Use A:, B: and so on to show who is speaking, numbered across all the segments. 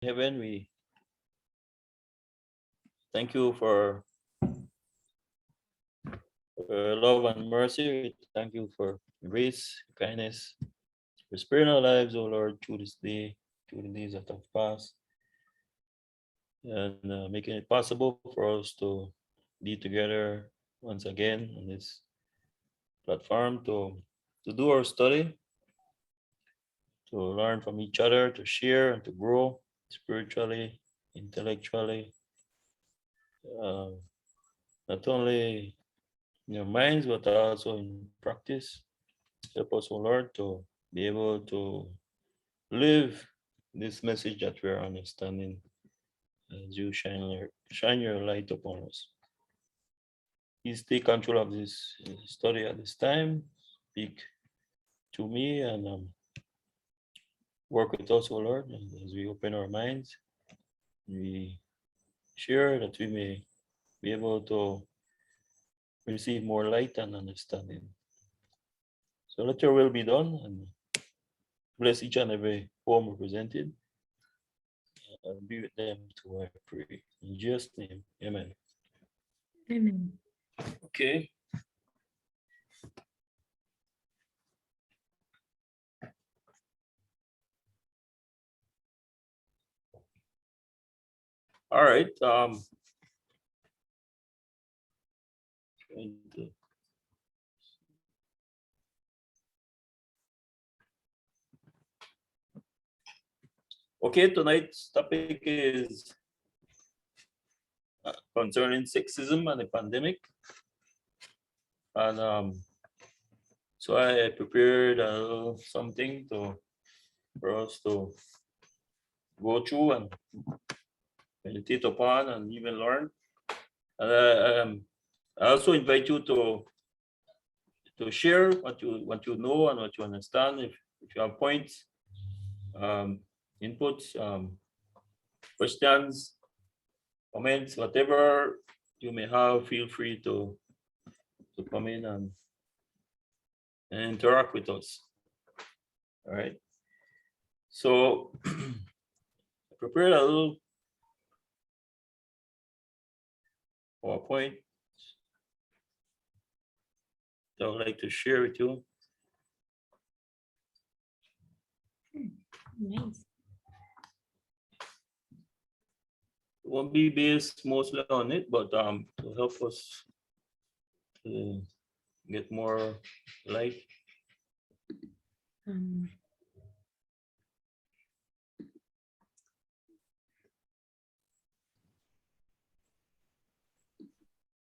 A: heaven, we thank you for love and mercy. We thank you for grace, kindness, for sparing our lives, oh Lord, through this day, through the days that have passed, and making it possible for us to be together once again on this platform to do our study, to learn from each other, to share and to grow spiritually, intellectually, uh, not only in your minds but also in practice. Help us, O Lord, to be able to live this message that we are understanding as you shine your light upon us. Please take control of this study at this time. Speak to me and work with us, O Lord, as we open our minds. We share that we may be able to receive more light and understanding. So let your will be done and bless each and every home represented and be with them to I pray. In Jesus' name, amen.
B: Amen.
A: Okay. All right. Okay, tonight's topic is concerning sexism and the pandemic. And so I prepared something for us to go through and meditate upon and even learn. And I also invite you to share what you know and what you understand. If you have points, inputs, questions, comments, whatever you may have, feel free to come in and interact with us. All right. So I prepared a little PowerPoint that I would like to share with you.
B: Nice.
A: It won't be based mostly on it, but to help us to get more light.
B: Um,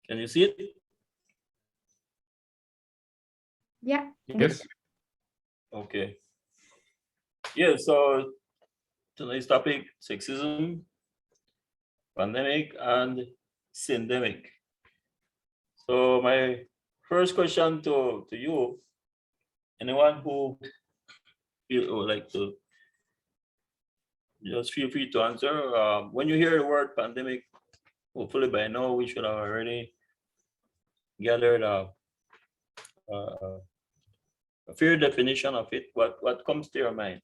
A: Can you see it?
B: yeah.
C: Yes.
A: Okay. Yeah, so tonight's topic, sexism, pandemic, and syndemic. So my first question to you, anyone who would like to just feel free to answer. When you hear the word pandemic, hopefully by now we should have already gathered a fair definition of it. What comes to your mind?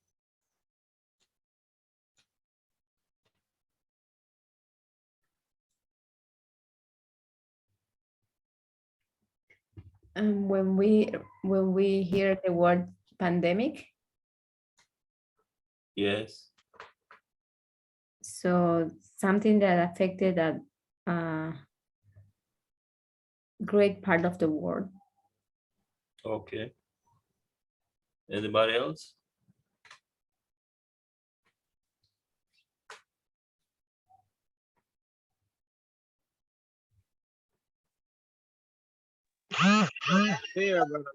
B: When we hear the word pandemic,
A: Yes.
B: so something that affected a great part of the world.
A: Okay. Anybody else?
C: Fear, brother.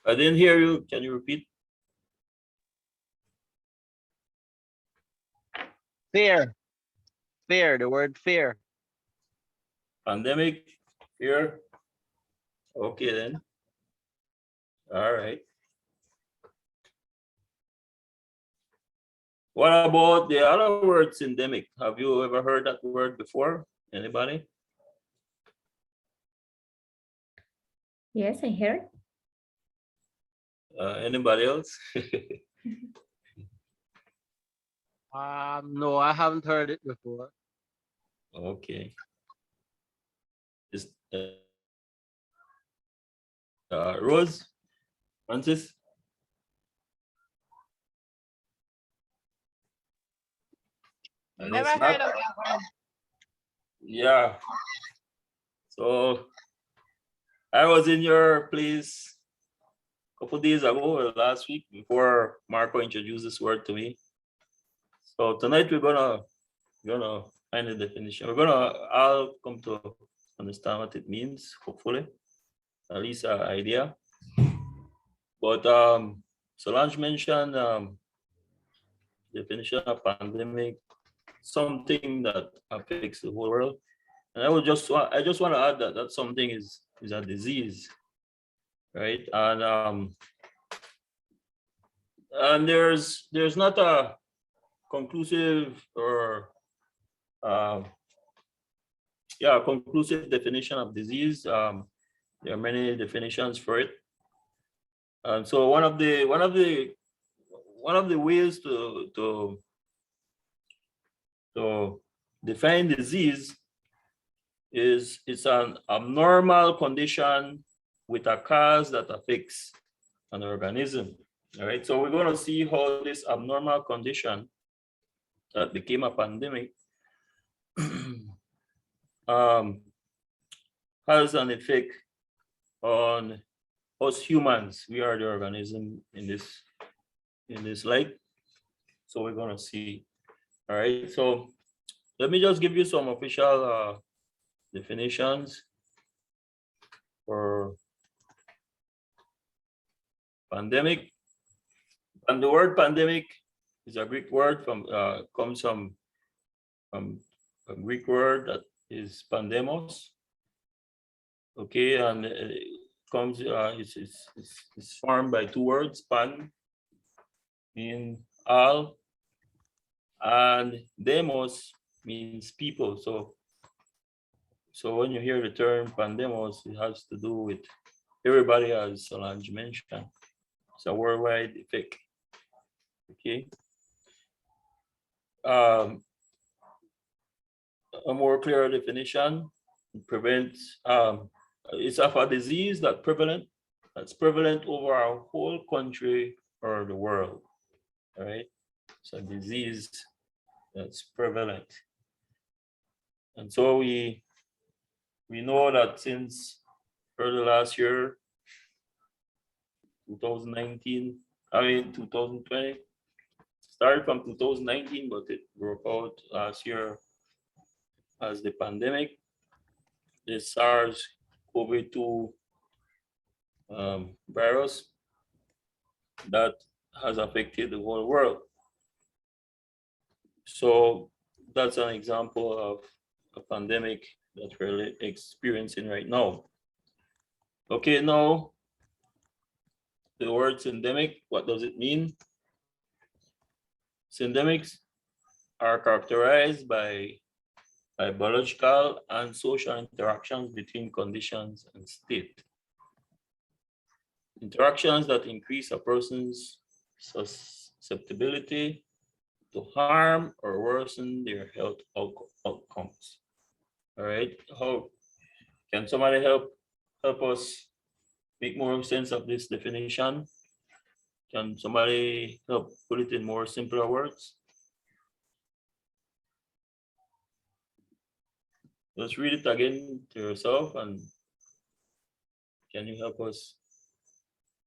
A: I didn't hear you. Can you repeat?
C: Fear. Fear, the word fear.
A: Pandemic, fear. Okay then. All right. What about the other word syndemic? Have you ever heard that word before? Anybody?
B: Yes, I heard.
A: Anybody else?
C: No, I haven't heard it before.
A: Okay. Is Rose, Francis? I
D: Never
A: guess
D: heard
A: not.
D: of that one.
A: Yeah. So I was in your place a couple days ago, or last week, before Marco introduced this word to me. So tonight we're gonna find the definition. I'll come to understand what it means, hopefully, at least an idea. But Solange mentioned definition of pandemic, something that affects the whole world. And I just want to add that that something is a disease, right? And there's not a conclusive or uh, yeah, conclusive definition of disease. There are many definitions for it. And so one of the ways to define disease is it's an abnormal condition with a cause that affects an organism. All right, so we're going to see how this abnormal condition that became a pandemic um, has an effect on us humans. We are the organism in this light. So we're going to see. All right, so let me just give you some official definitions for pandemic. And the word pandemic is a Greek word comes from a Greek word that is pandemos. Okay, and it comes it's formed by two words, pan mean all, and demos means people. So when you hear the term pandemos, it has to do with everybody, as Solange mentioned. It's a worldwide effect. Okay. Um, a more clear definition prevents it's of a disease that's prevalent over our whole country or the world. All right. It's a disease that's prevalent. And so we know that since early last year, 2019, 2020, started from 2019, but it broke out last year as the pandemic, the SARS-CoV-2 virus that has affected the whole world. So that's an example of a pandemic that we're experiencing right now. Okay, now the word syndemic, what does it mean? Syndemics are characterized by biological and social interactions between conditions and state. Interactions that increase a person's susceptibility to harm or worsen their health outcomes. All right, how can somebody help us make more sense of this definition? Can somebody help put it in more simpler words? Let's read it again to yourself, and can you help us?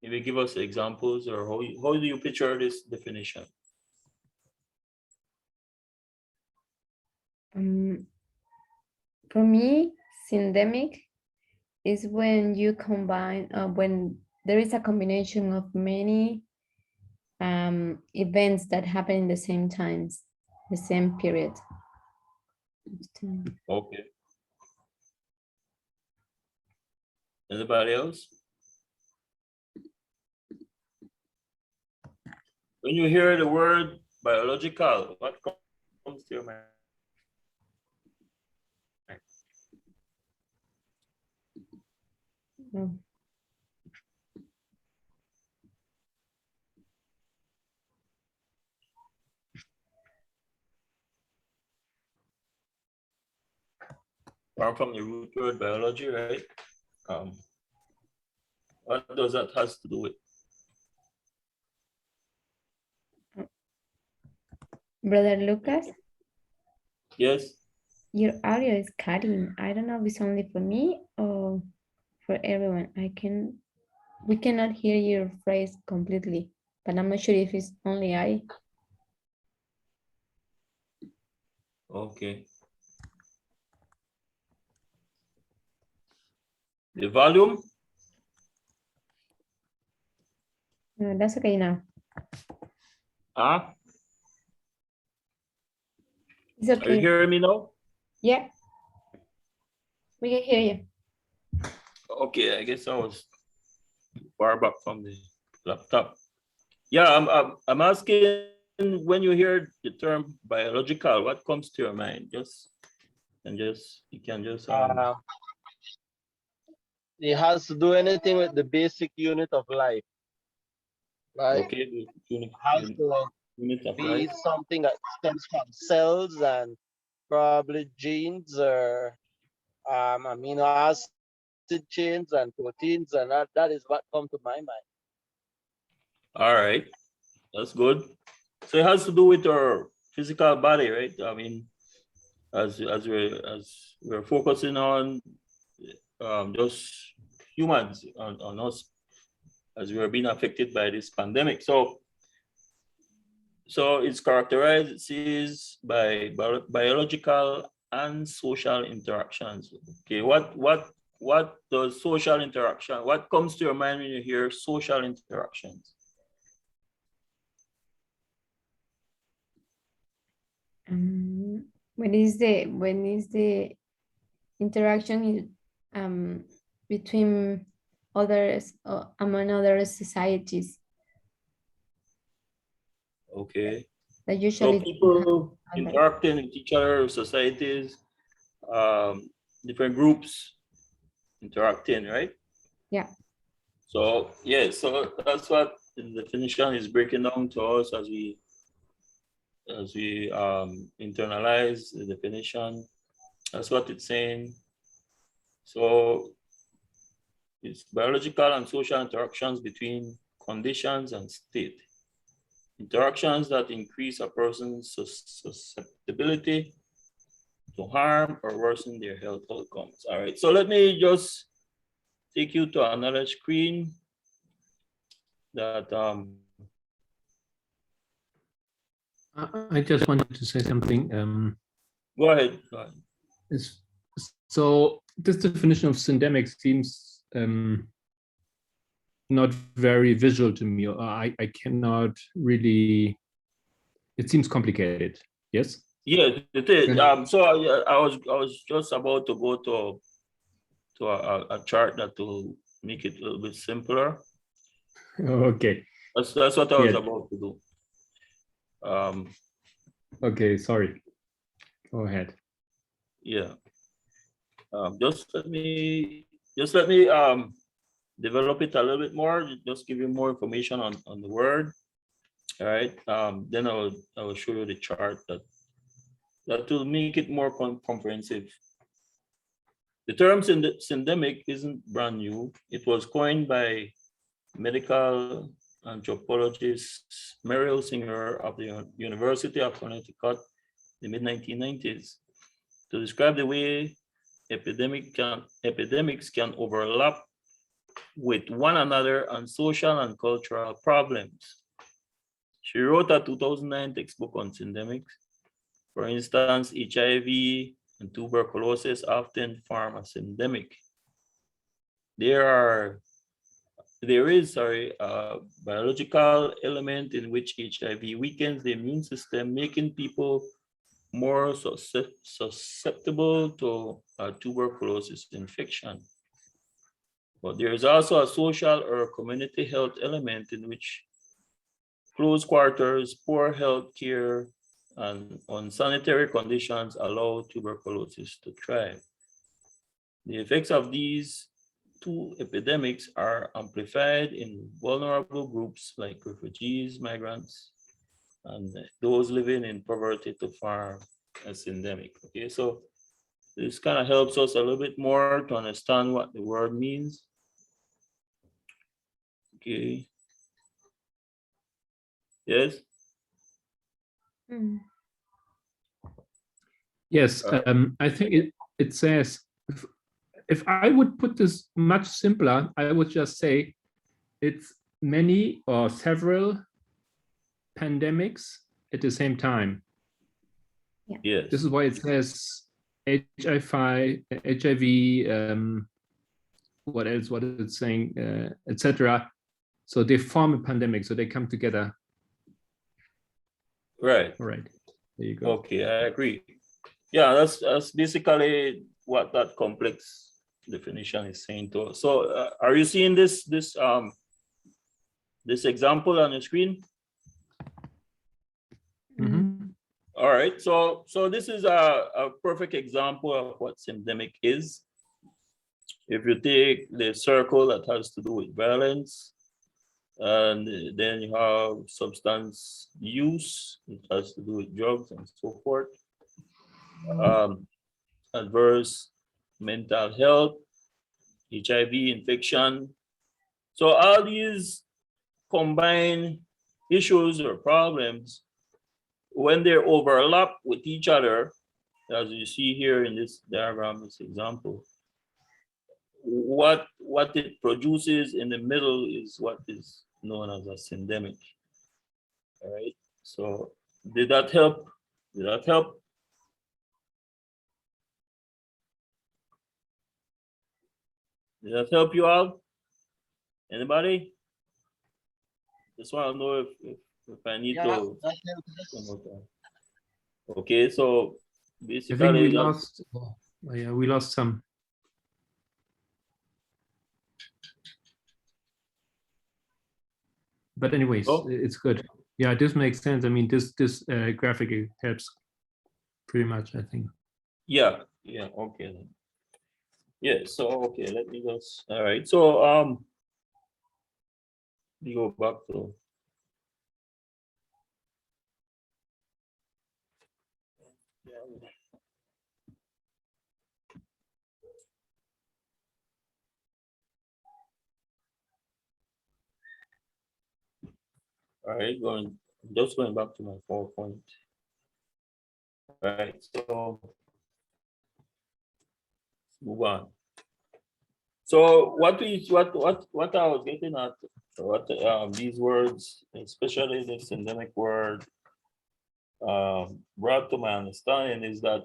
A: Maybe give us examples, or how do you picture this definition?
B: For me, syndemic is when you combine, when there is a combination of many events that happen in the same times, the same period.
A: Okay. Anybody else? When you hear the word biological, what comes to your mind?
B: Mm.
A: from the root word biology, right? Um, what does that has to do with?
B: Brother Lucas,
A: Yes.
B: your audio is cutting. I don't know if it's only for me or for everyone. We cannot hear your phrase completely, but I'm not sure if it's only I.
A: Okay. The volume.
B: No, that's okay now.
A: Ah,
B: It's
A: are you
B: okay.
A: hearing me now?
B: Yeah, we can hear you.
A: Okay, I guess I was far back from the laptop. Yeah, I'm asking when you hear the term biological, what comes to your mind? You can just
C: Uh, it has to do anything with the basic unit of life, right?
A: okay, the
C: Has to
A: unit of
C: be
A: life.
C: something that stems from cells and probably genes or amino acid chains and proteins, and that is what come to my mind.
A: All right, that's good. So it has to do with our physical body, right? I mean, as we're focusing on just humans on us as we are being affected by this pandemic. So it's characterized, it says, by biological and social interactions. Okay, what does social interaction? What comes to your mind when you hear social interactions?
B: When is the interaction between others among other societies
A: Okay,
B: that
A: so
B: usually don't have
A: people
B: other?
A: interacting with each other, societies, um, different groups interacting, right?
B: Yeah.
A: So yeah, so that's what the definition is breaking down to us as we internalize the definition. That's what it's saying. So it's biological and social interactions between conditions and state. Interactions that increase a person's susceptibility to harm or worsen their health outcomes. All right, so let me just take you to another screen that
D: I just wanted to say something.
A: go ahead. Go ahead.
D: Is so this definition of syndemic seems not very visual to me. I cannot really. It seems complicated. Yes.
A: Yeah, it is.
D: Yeah.
A: So I was just about to go to a chart that will make it a little bit simpler.
D: Okay.
A: That's what I was
D: Yeah.
A: about to do. Um,
D: Okay. Sorry. Go ahead.
A: yeah. Just let me develop it a little bit more. Just give you more information on the word. All right. Then I will show you the chart that will make it more comprehensive. The term syndemic isn't brand new. It was coined by medical anthropologist Merrill Singer of the University of Connecticut in the mid-1990s to describe the way epidemics can overlap with one another on social and cultural problems. She wrote a 2009 textbook on syndemics. For instance, HIV and tuberculosis often form a syndemic. There are there is a biological element in which HIV weakens the immune system, making people more susceptible to tuberculosis infection. But there is also a social or community health element in which close quarters, poor health care, and unsanitary conditions allow tuberculosis to thrive. The effects of these two epidemics are amplified in vulnerable groups like refugees, migrants, and those living in poverty to form a syndemic. Okay, so This kind of helps us a little bit more to understand what the word means. Okay. Yes.
B: Mm.
D: Yes, I think it says, if I would put this much simpler, I would just say it's many or several pandemics at the same time.
A: Yes.
D: This is why it says HIV, what else, what is it saying, etc. So they form a pandemic, so they come together.
A: Right.
D: All right, there you go.
A: Okay, I agree. Yeah, that's basically what that complex definition is saying to us. So are you seeing this example on the screen?
D: Mhm.
A: All right, so this is a perfect example of what syndemic is. If you take the circle that has to do with violence, and then you have substance use, it has to do with drugs and so forth. Adverse mental health, HIV infection. So all these combined issues or problems, when they overlap with each other, as you see here in this diagram, this example, what it produces in the middle is what is known as a syndemic. All right. So did that help? Did that help? Did that help you out? Anybody? Just want to know if I need
C: Yeah,
A: to.
C: that helps.
A: Okay, so
D: I think
A: basically
D: we
A: that's
D: lost. Oh, yeah, we lost some. But anyways,
A: oh
D: it's good. Yeah, this makes sense. I mean, this graphic helps pretty much, I think.
A: yeah, okay then. Yeah, so okay, let me just all right. So we go back to all right, just going back to my 4 point. Right, so move on. So what I was getting at, what these words, especially the syndemic word, brought to my understanding is that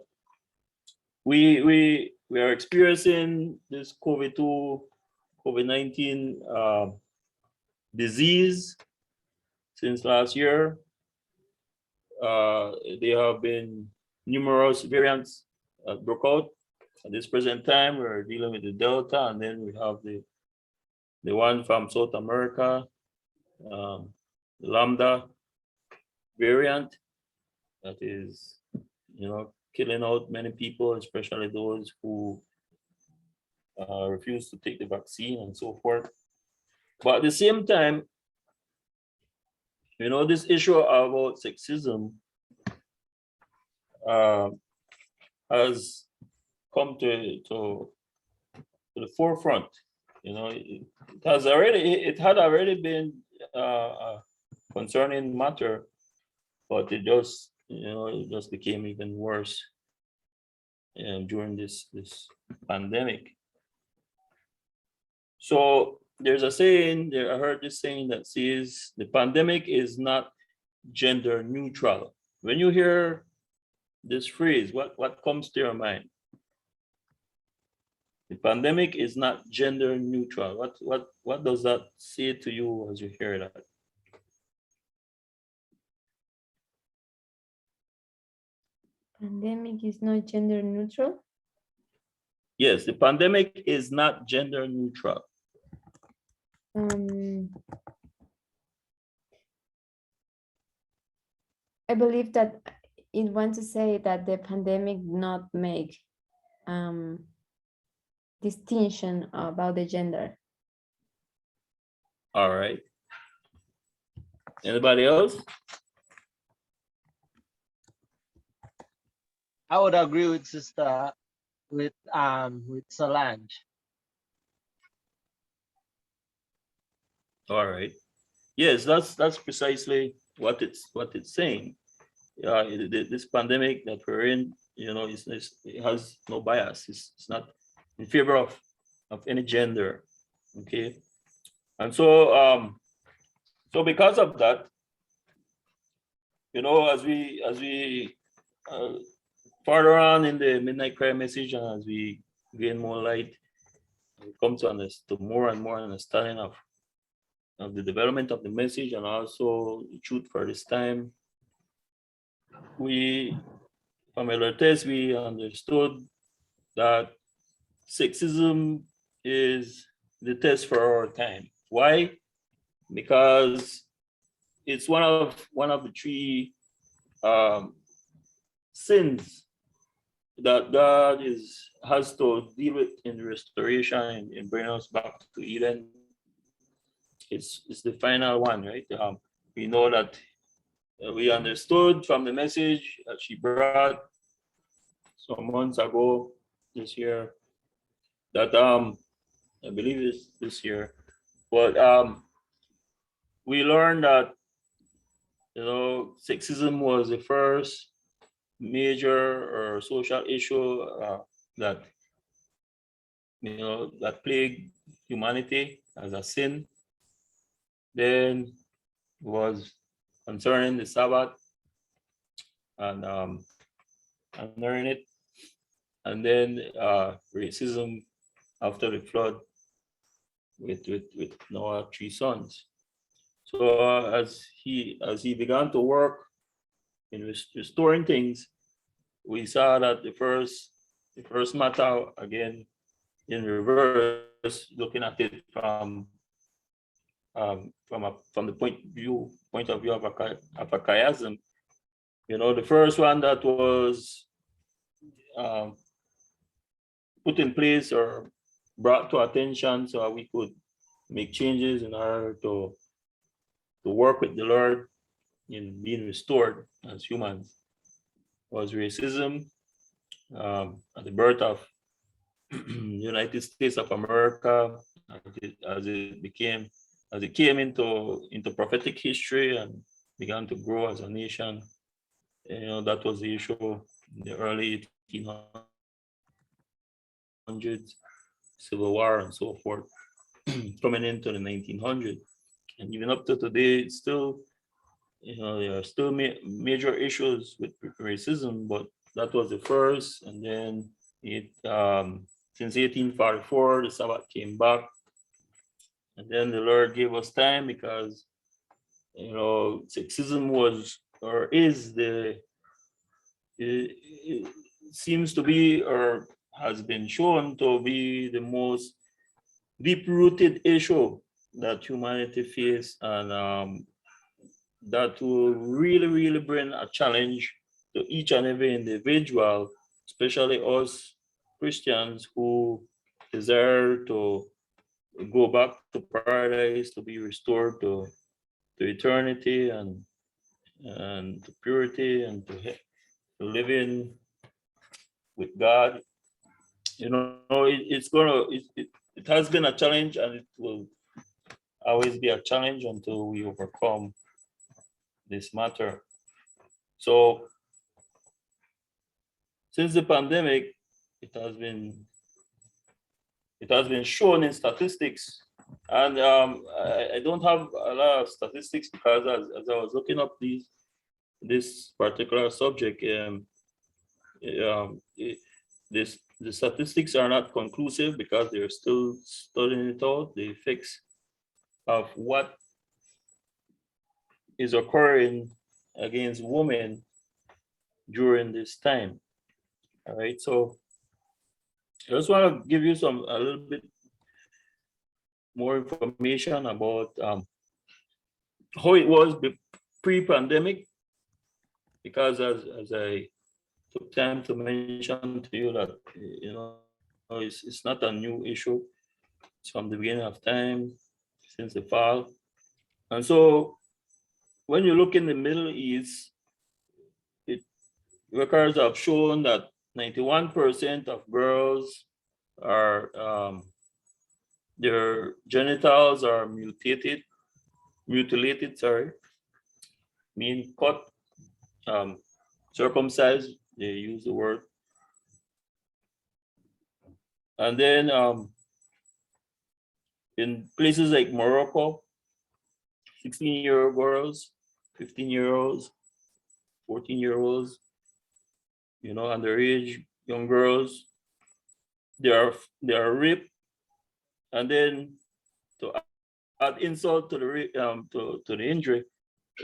A: we are experiencing this COVID-19 disease since last year. There have been numerous variants that broke out. At this present time, we're dealing with the Delta, and then we have the one from South America, the Lambda variant that is, killing out many people, especially those who refuse to take the vaccine and so forth. But at the same time, this issue about sexism has come to the forefront. It had already been a concerning matter, but it just became even worse during this pandemic. So there's a saying there. I heard this saying that says the pandemic is not gender neutral. When you hear this phrase, what comes to your mind? The pandemic is not gender neutral. What does that say to you as you hear that?
B: Pandemic is not gender neutral.
A: Yes, the pandemic is not gender neutral.
B: I believe that it wants to say that the pandemic not make distinction about the gender.
A: All right. Anybody else?
C: I would agree with Sister with Solange.
A: All right. Yes, that's precisely what it's saying. This pandemic that we're in, it has no bias. It's not in favor of any gender. Okay, and so because of that, as we uh, further on in the midnight prayer message, and as we gain more light, we come to understand more and more understanding of the development of the message and also the truth for this time. We, from our test, we understood that sexism is the test for our time. Why? Because it's one of the three um, sins that God has to deal with in the restoration and bring us back to Eden. It's the final one, right? We know that we understood from the message that she brought some months ago this year that I believe it's this year, but we learned that sexism was the first major or social issue that that plagued humanity as a sin. Then was concerning the Sabbath and honoring it, and then racism after the flood with Noah's three sons. So as he began to work in restoring things, we saw that the first matter again in reverse, looking at it from the point of view of a chiasm. The first one that was um, put in place or brought to attention so we could make changes in order to work with the Lord in being restored as humans was racism at the birth of United States of America as it came into prophetic history and began to grow as a nation. That was the issue in the early 1800s, Civil War and so forth, coming into the 1900s. And even up to today, it's still, there are still major issues with racism, but that was the first. And then since 1844, the Sabbath came back. And then the Lord gave us time because, sexism was or is it seems to be or has been shown to be the most deep-rooted issue that humanity face, and that will really, really bring a challenge to each and every individual, especially us Christians who desire to go back to paradise, to be restored to eternity and to purity and to living with God. It has been a challenge, and it will always be a challenge until we overcome this matter. So since the pandemic, it has been shown in statistics, and I don't have a lot of statistics because as I was looking up this particular subject, the statistics are not conclusive because they're still studying it out, the effects of what is occurring against women during this time. All right, so I just want to give you a little bit more information about how it was pre-pandemic, because as I took time to mention to you that it's not a new issue. It's from the beginning of time, since the fall. And so when you look in the Middle East, records have shown that 91% of girls are their genitals are mutilated, sorry, mean cut, circumcised, they use the word. And then in places like Morocco, 16-year-old girls, 15-year-olds, 14-year-olds, underage young girls, they are raped, and then to add insult to the injury,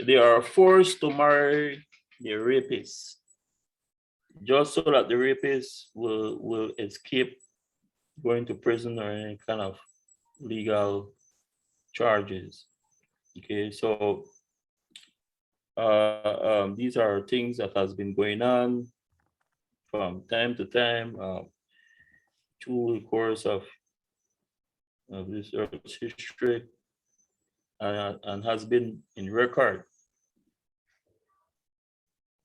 A: they are forced to marry their rapists, just so that the rapists will escape going to prison or any kind of legal charges. Okay, so these are things that has been going on from time to time through the course of this Earth's history, and has been in record.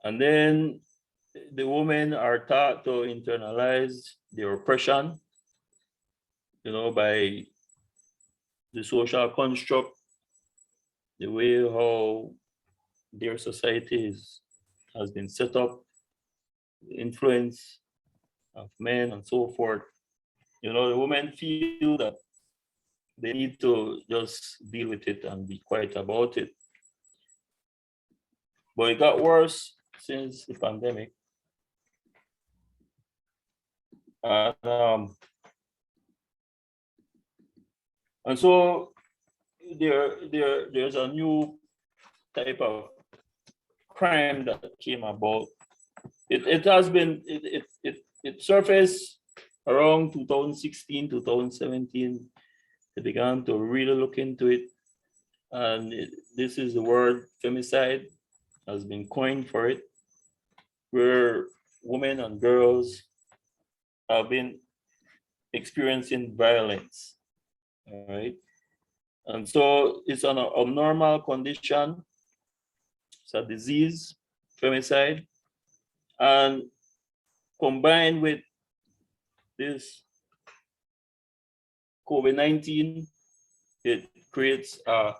A: And then the women are taught to internalize their oppression, by the social construct, the way how their society has been set up, the influence of men and so forth. The women feel that they need to just deal with it and be quiet about it. But it got worse since the pandemic. And so there's a new type of crime that came about. It has been it surfaced around 2016, 2017. They began to really look into it, and this is the word femicide has been coined for it, where women and girls have been experiencing violence. All right. And so it's an abnormal condition. It's a disease, femicide, and combined with this COVID-19, it creates as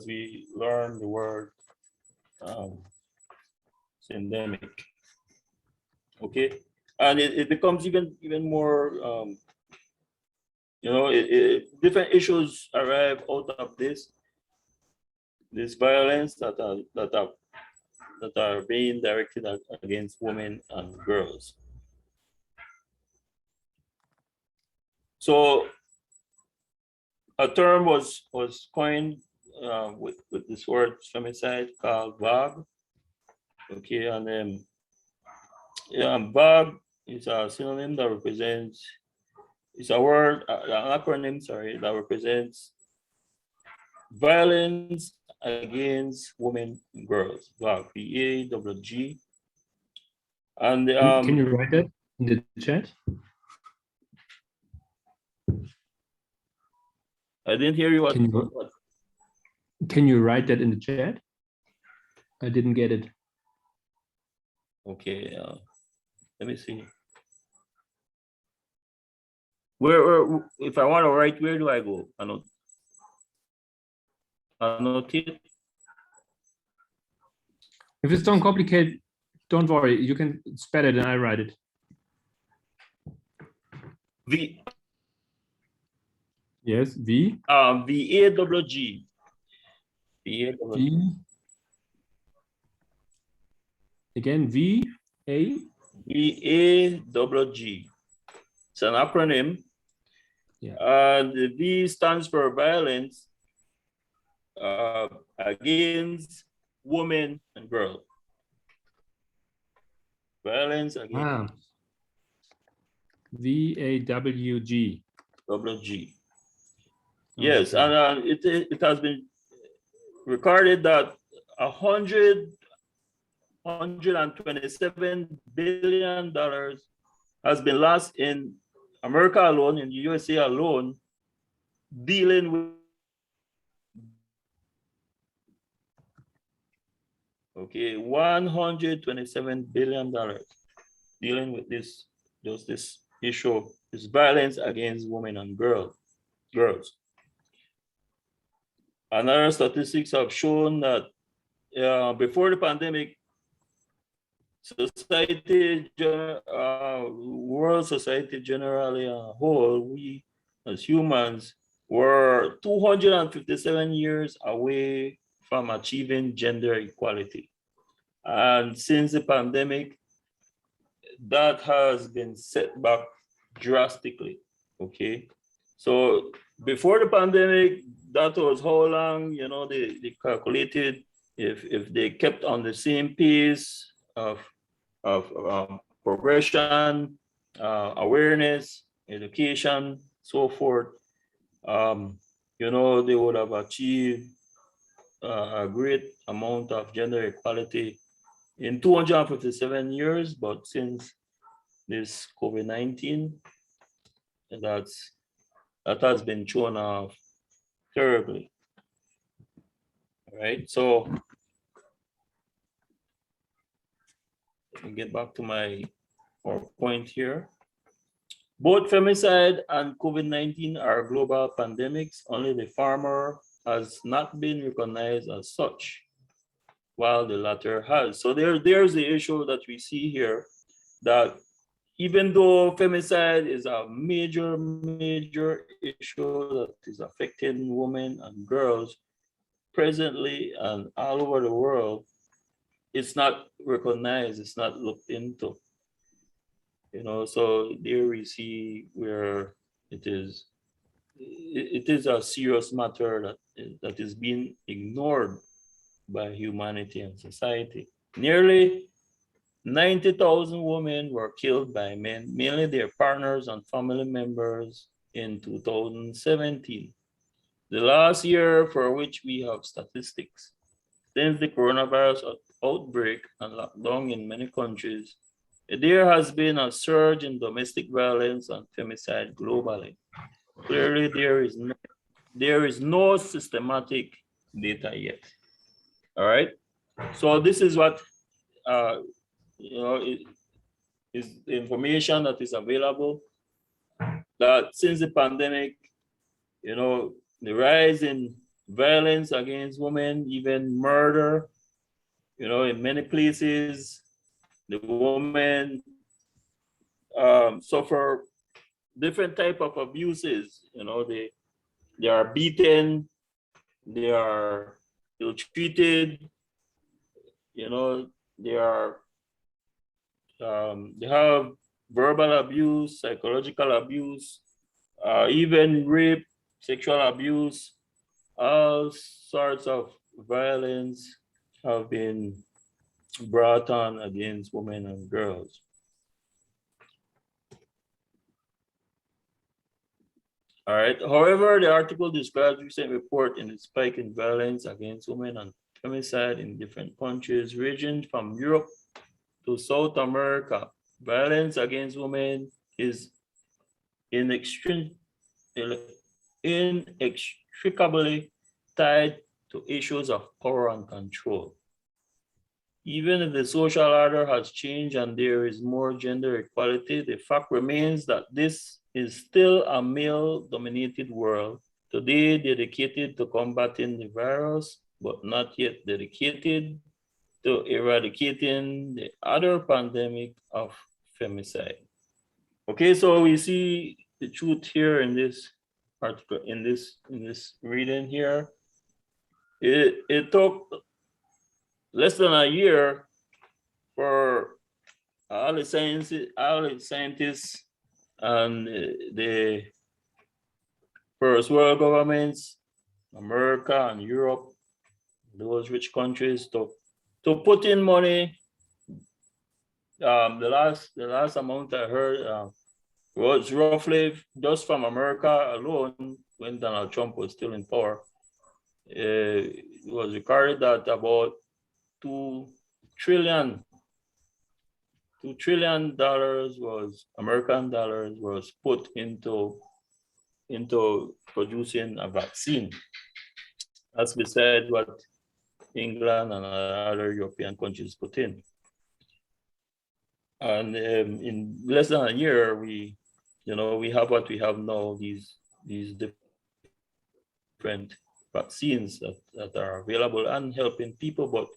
A: we learn the word syndemic. Okay, and it becomes even more. Different issues arrive out of this violence that are being directed against women and girls. So a term was coined with this word femicide called VAG. Okay, and then VAG is a synonym that represents. It's a word, an acronym, sorry, that represents violence against women and girls. VAG, VAGG. And
D: Can you write that in the chat?
A: I didn't hear you.
D: Can you write that in the chat? I didn't get it.
A: Okay, let me see. Where if I want to write, where do I go? Annotate.
D: If it's too complicated, don't worry. You can spell it and I write it.
A: V.
D: Yes, V.
A: VAGG.
D: V. Again, V A.
A: VAGG. It's an acronym.
D: Yeah.
A: The V stands for violence against women and girls. Violence against
D: VAWG.
A: WG. Yes, okay. And it has been recorded that $127 billion has been lost in America alone, in the USA alone, dealing with. Okay, $127 billion dealing with this, just this issue, this violence against women and girls. Another statistics have shown that before the pandemic, world society generally as a whole, we as humans were 257 years away from achieving gender equality. And since the pandemic, that has been set back drastically. Okay. So before the pandemic, that was how long, they calculated if they kept on the same pace of progression, awareness, education, so forth, they would have achieved a great amount of gender equality in 257 years. But since this COVID-19, that has been thrown off terribly. All right, so let me get back to my point here. Both femicide and COVID-19 are global pandemics, only the former has not been recognized as such, while the latter has. So there's the issue that we see here, that even though femicide is a major issue that is affecting women and girls presently and all over the world, it's not recognized, it's not looked into. So there we see where it is a serious matter that is being ignored by humanity and society. Nearly 90,000 women were killed by men, mainly their partners and family members, in 2017, the last year for which we have statistics. Since the coronavirus outbreak and lockdown in many countries, there has been a surge in domestic violence and femicide globally. Clearly, there is no systematic data yet. All right. So this is what is the information that is available. That since the pandemic, the rise in violence against women, even murder, in many places, the women suffer different type of abuses. They are beaten, they are ill-treated, they are they have verbal abuse, psychological abuse, even rape, sexual abuse. All sorts of violence have been brought on against women and girls. All right. However, the article describes recent report in the spike in violence against women and femicide in different countries, ranging from Europe to South America. Violence against women is inextricably tied to issues of power and control. Even if the social order has changed and there is more gender equality, the fact remains that this is still a male-dominated world, today dedicated to combating the virus, but not yet dedicated to eradicating the other pandemic of femicide. Okay, so we see the truth here in this article, in this reading here. It took less than a year for all the scientists and the first world governments, America and Europe, those rich countries, to put in money. The last amount I heard was roughly, just from America alone, when Donald Trump was still in power, it was recorded that about $2 trillion was American dollars was put into producing a vaccine. That's beside what England and other European countries put in. And in less than a year, we have what we have now, these different vaccines that are available and helping people. But,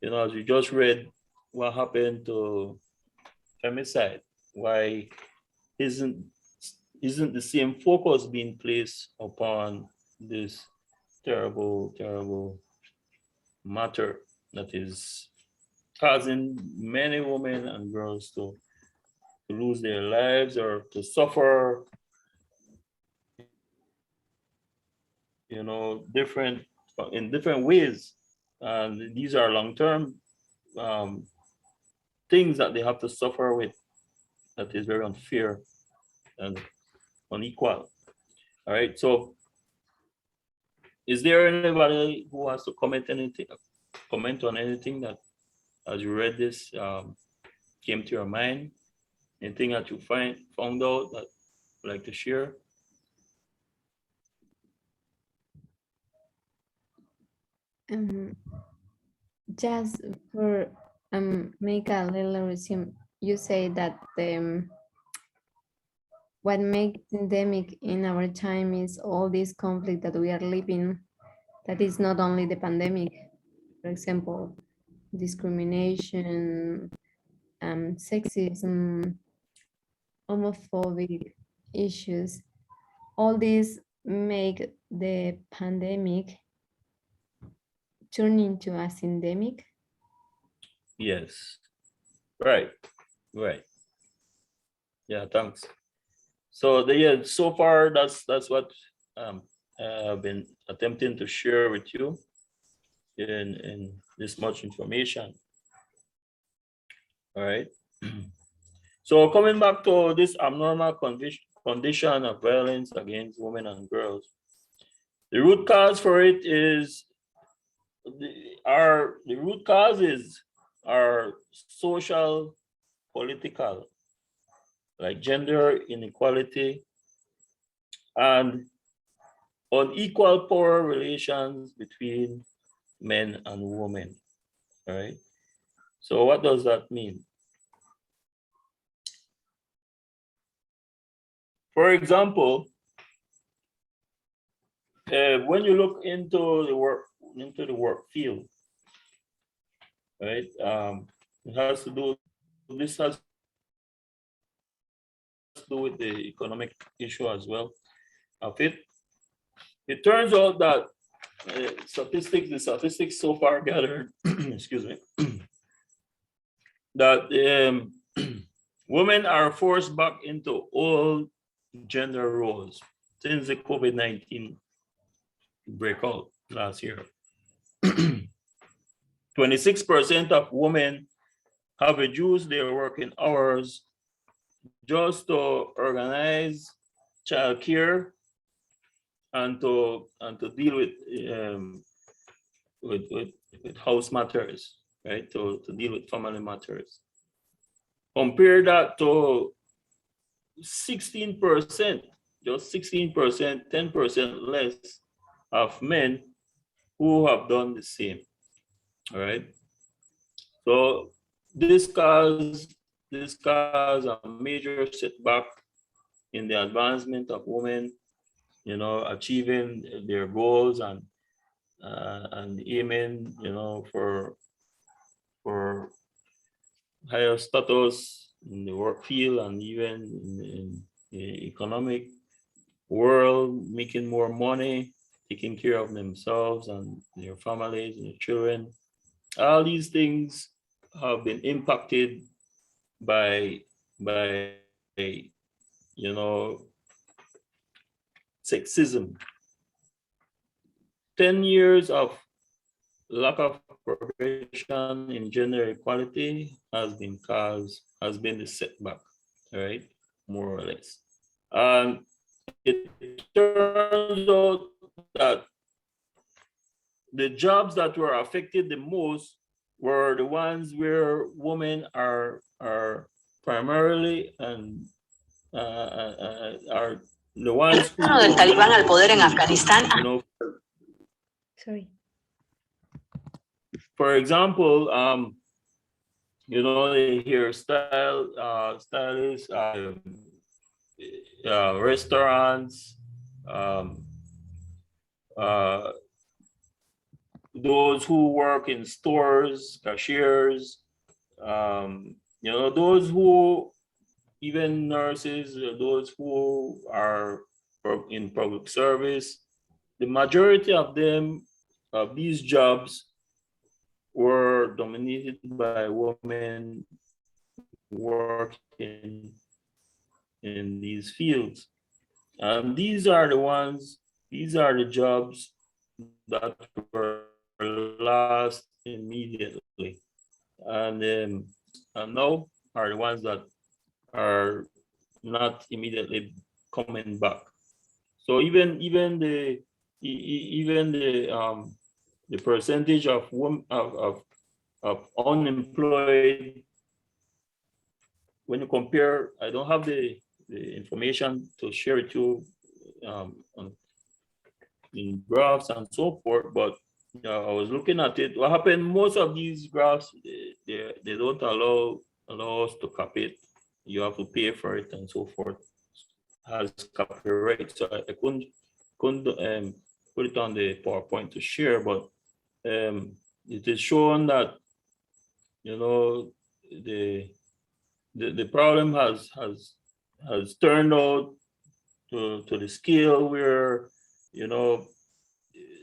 A: as we just read, what happened to femicide? Why isn't the same focus being placed upon this terrible, terrible matter that is causing many women and girls to lose their lives or to suffer, different in different ways. And these are long-term things that they have to suffer with that is very unfair and unequal. All right. So is there anybody who wants to comment on anything that as you read this came to your mind? Anything that you found out that you'd like to share?
B: Just for make a little resume, you say that what makes endemic in our time is all this conflict that we are living, that is not only the pandemic, for example, discrimination, sexism, homophobic issues. All these make the pandemic turn into a syndemic.
A: Yes. Right. Yeah, thanks. So so far that's what I've been attempting to share with you in this much information. All right. So coming back to this abnormal condition of violence against women and girls, the root cause for it is the root causes are social, political, like gender inequality and unequal power relations between men and women. All right. So what does that mean? For example, when you look into the work field, right? It has to do. This has to do with the economic issue as well. Of it, it turns out that the statistics so far gathered, excuse me, that women are forced back into old gender roles since the COVID-19 breakout last year. 26% of women have reduced their working hours just to organize childcare and to deal with house matters, right? To deal with family matters. Compare that to 16%, just 16%, 10% less of men who have done the same. All right. So this caused a major setback in the advancement of women, achieving their goals and aiming, for higher status in the work field and even in the economic world, making more money, taking care of themselves and their families and their children. All these things have been impacted by sexism. 10 years of lack of progression in gender equality has been the setback, right? More or less. And it turns out that the jobs that were affected the most were the ones where women are primarily and are the ones who
E: del talibán al poder en Afganistán.
B: Sorry.
A: for example, you know, the hairstyle, stylists, restaurants, um, uh, those who work in stores, cashiers, you know, those who, even nurses, those who are in public service, the majority of them, of these jobs were dominated by women working in these fields. And these are the jobs that were lost immediately. And, and now are the ones that are not immediately coming back. So even the percentage of women of unemployed, when you compare, I don't have the information to share with you in graphs and so forth, but I was looking at it. What happened? Most of these graphs, they don't allow us to copy it. You have to pay for it and so forth. Has copyright, so I couldn't put it on the PowerPoint to share, but it is shown that, you know, the problem has turned out to the scale where, you know,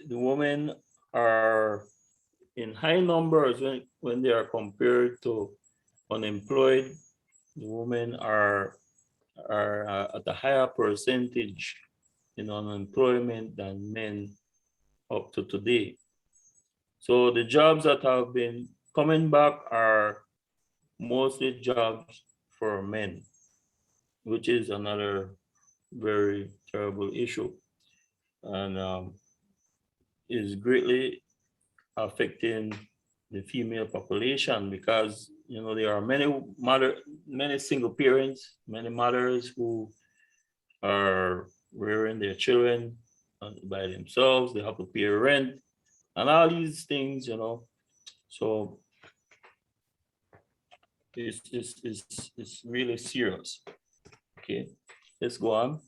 A: the women are in high numbers when they are compared to unemployed. The women are at a higher percentage in unemployment than men up to today. So the jobs that have been coming back are mostly jobs for men, which is another very terrible issue, and is greatly affecting the female population, because, you know, there are many single parents, many mothers who are rearing their children by themselves. They have to pay rent and all these things, you know. So it's really serious. Okay, let's go on.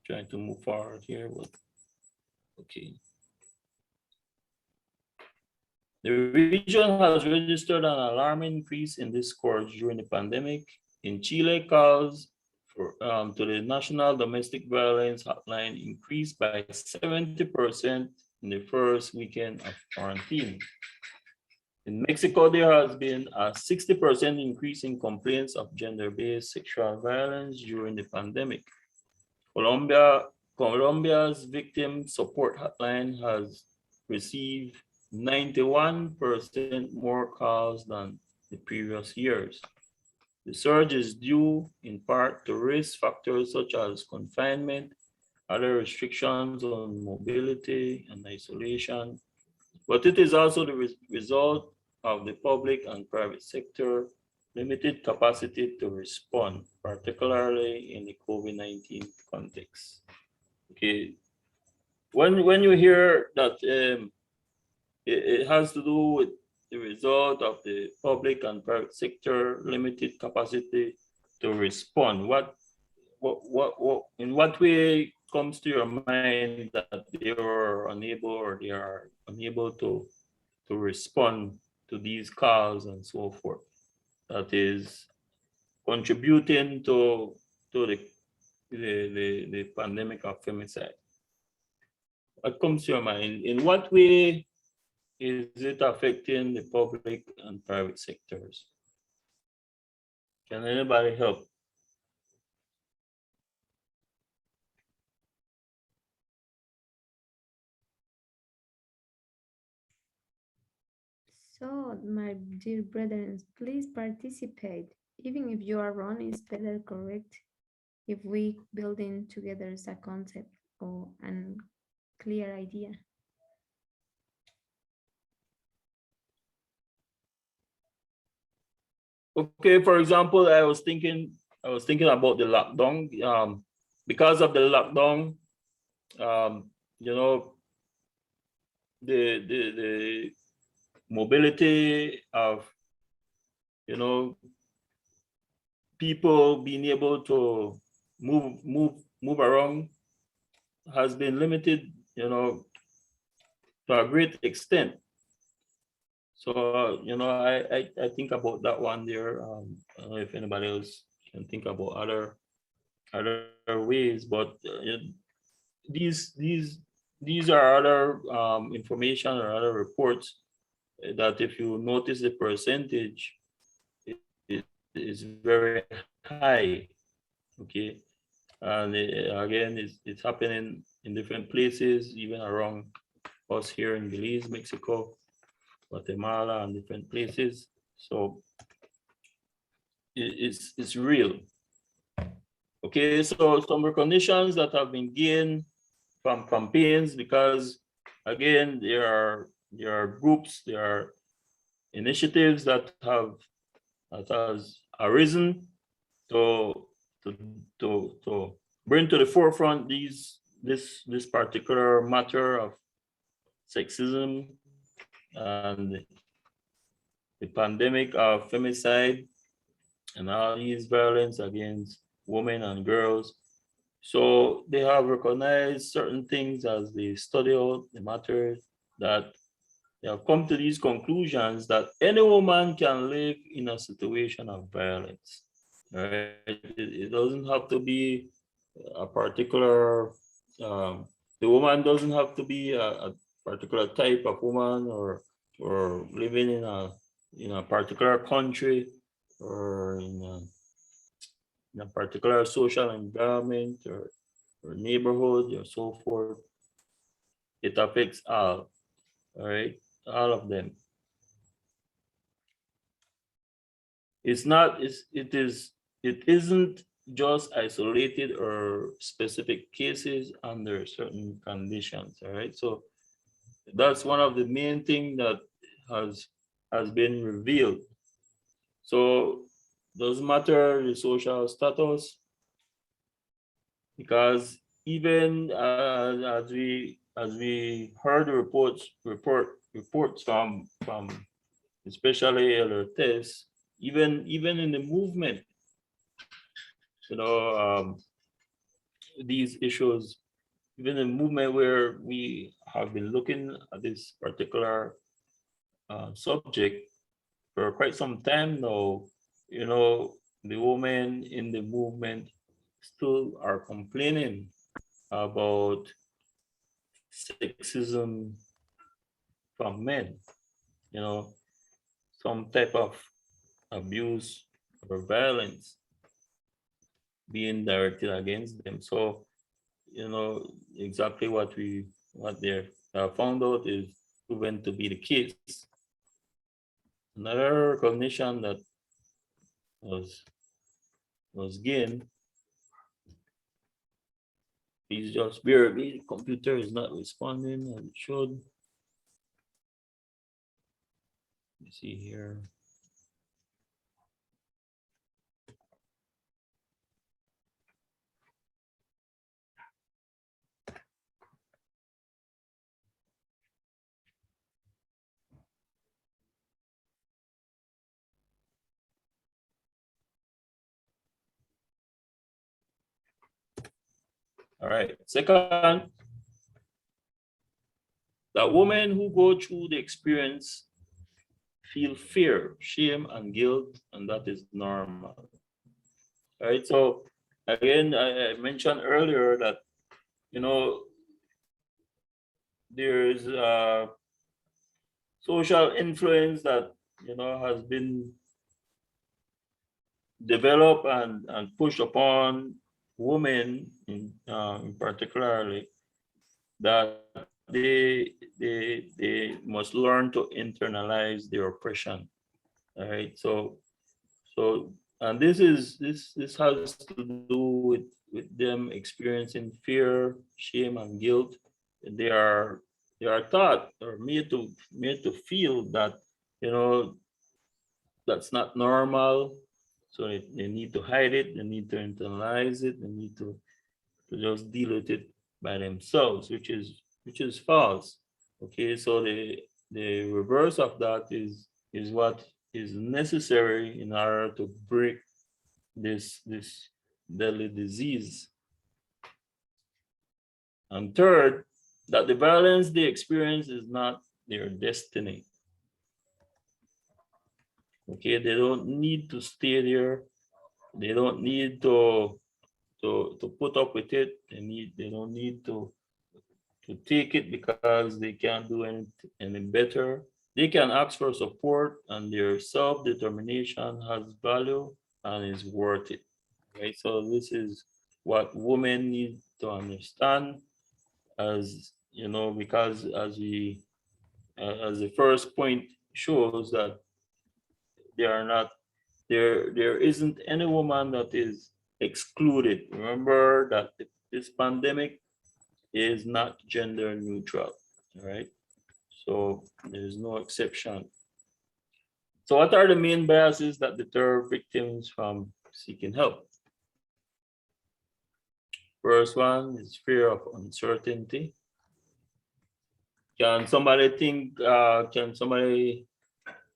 A: Trying to move forward here, but okay. The region has registered an alarming increase in discord during the pandemic. In Chile, calls to the National Domestic Violence Hotline increased by 70% in the first weekend of quarantine. In Mexico, there has been a 60% increase in complaints of gender-based sexual violence during the pandemic. Colombia's victim support hotline has received 91% more calls than the previous years. The surge is due in part to risk factors such as confinement, other restrictions on mobility and isolation, but it is also the result of the public and private sector limited capacity to respond, particularly in the COVID-19 context. Okay, when you hear that it has to do with the result of the public and private sector limited capacity to respond, in what way comes to your mind that they were unable, or they are unable to respond to these calls and so forth, that is contributing to the pandemic of femicide? What comes to your mind? In what way is it affecting the public and private sectors? Can anybody help?
B: So, my dear brethren, please participate. Even if you are wrong, it's better correct if we build in together as a concept or a clear idea.
A: Okay, for example, I was thinking I was thinking about the lockdown. Because of the lockdown, you know, the mobility of, you know, people being able to move around has been limited, you know, to a great extent. So, you know, I think about that one there. I don't know if anybody else can think about other ways, but these these these are other information or other reports that if you notice the percentage, it is very high. Okay, and again, it's happening in different places, even around us here in Belize, Mexico, Guatemala, and different places. So it's real. Okay, so some recognitions that have been gained from campaigns, because again, there are groups, there are initiatives that has arisen to to to bring to the forefront this particular matter of sexism and the pandemic of femicide and all these violence against women and girls. So they have recognized certain things as they study out the matter, that they have come to these conclusions that any woman can live in a situation of violence. Right? It doesn't have to be a particular, the woman doesn't have to be a particular type of woman, or living in a particular country, or in a particular social environment, or neighborhood, or so forth. It affects all right, all of them. It's not, it isn't just isolated or specific cases under certain conditions, all right? So that's one of the main thing that has has been revealed. So doesn't matter the social status, because even as we heard the reports from especially elder tests, even in the movement, you know, these issues, even the movement where we have been looking at this particular subject for quite some time now, you know, the women in the movement still are complaining about sexism from men, you know, some type of abuse or violence being directed against them. So, you know, exactly what they found out is proven to be the case. Another recognition that was was gained is just bear with me. The computer is not responding as it should. Let me see here. All right. Second, that women who go through the experience feel fear, shame, and guilt, and that is normal. All right. So again, I mentioned earlier that, you know, there's social influence that, you know, has been developed and pushed upon women in particularly, that they must learn to internalize their oppression. All right. So and this has to do with them experiencing fear, shame, and guilt. They are taught or made to feel that, you know, that's not normal, So they need to hide it, they need to internalize it, they need to just deal with it by themselves, which is false. Okay, so the reverse of that is what is necessary in order to break this deadly disease. And third, that the violence they experience is not their destiny. Okay, they don't need to stay there. They don't need to put up with it. They don't need to take it because they can't do any better. They can ask for support, and their self-determination has value and is worth it. Right. So this is what women need to understand, as you know, because as the first point shows, that they are not there isn't any woman that is excluded. Remember that this pandemic is not gender neutral. All right. So there's no exception. So what are the main biases that deter victims from seeking help? First one is fear of uncertainty. Can somebody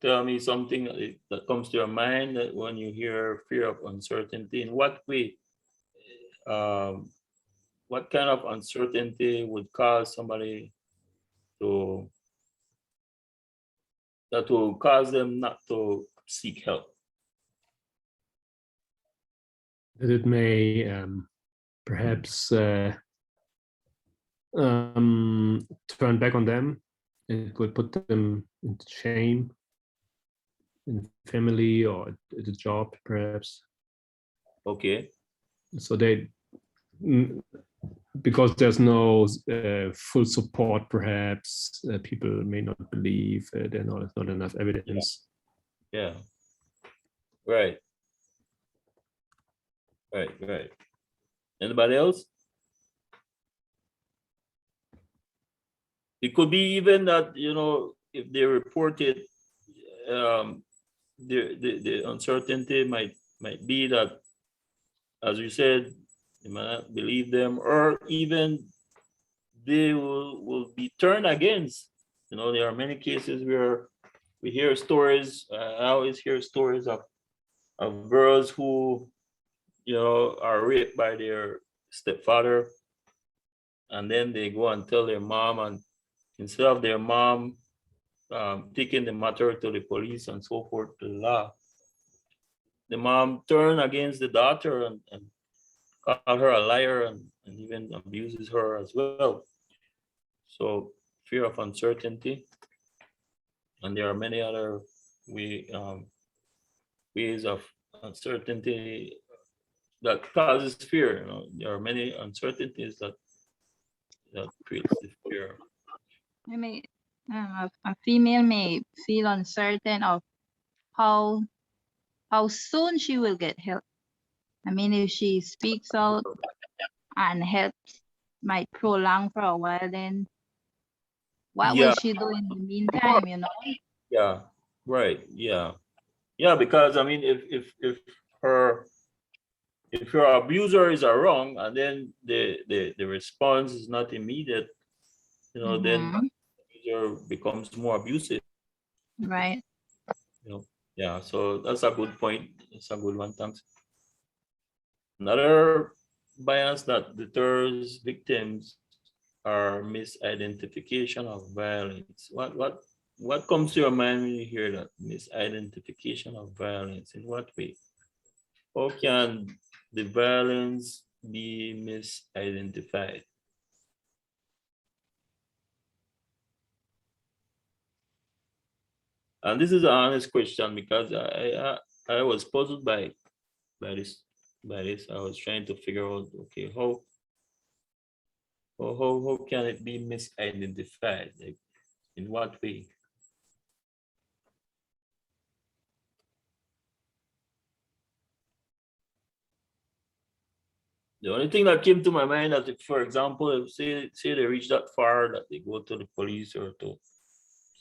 A: tell me something that comes to your mind that when you hear fear of uncertainty? In what way? Um, what kind of uncertainty would cause somebody to that will cause them not to seek help?
D: That it may perhaps turn back on them. It could put them into shame in family or at a job, perhaps.
A: Okay.
D: So they, because there's no full support, perhaps people may not believe there's not enough evidence.
A: Yeah. Right. Right. Anybody else? It could be even that, you know, if they report it, the uncertainty might be that, as you said, they might not believe them, or even they will be turned against. You know, there are many cases where we hear stories. I always hear stories of girls who, you know, are raped by their stepfather, and then they go and tell their mom, and instead of their mom taking the matter to the police and so forth, to the law, the mom turn against the daughter and call her a liar, and even abuses her as well. So fear of uncertainty, and there are many other way, ways of uncertainty that causes fear. You know, there are many uncertainties that creates the fear.
E: I may, a female may feel uncertain of how how soon she will get help. I mean, if she speaks out and help might prolong for a while, then what will
A: Yeah,
E: she do in the meantime, you know?
A: yeah, right, yeah. Because I mean, her if your abuser is wrong, and then the response is not immediate, you know, then
E: Mm-hmm.
A: abuser becomes more abusive.
E: Right.
A: You know, yeah. So that's a good point. It's a good one. Thanks. Another bias that deters victims are misidentification of violence. What comes to your mind when you hear that misidentification of violence? In what way? How can the violence be misidentified? And this is an honest question, because I was puzzled by this by this. I was trying to figure out, okay, how can it be misidentified? Like, in what way? The only thing that came to my mind that, if, for example, if say they reach that far that they go to the police or to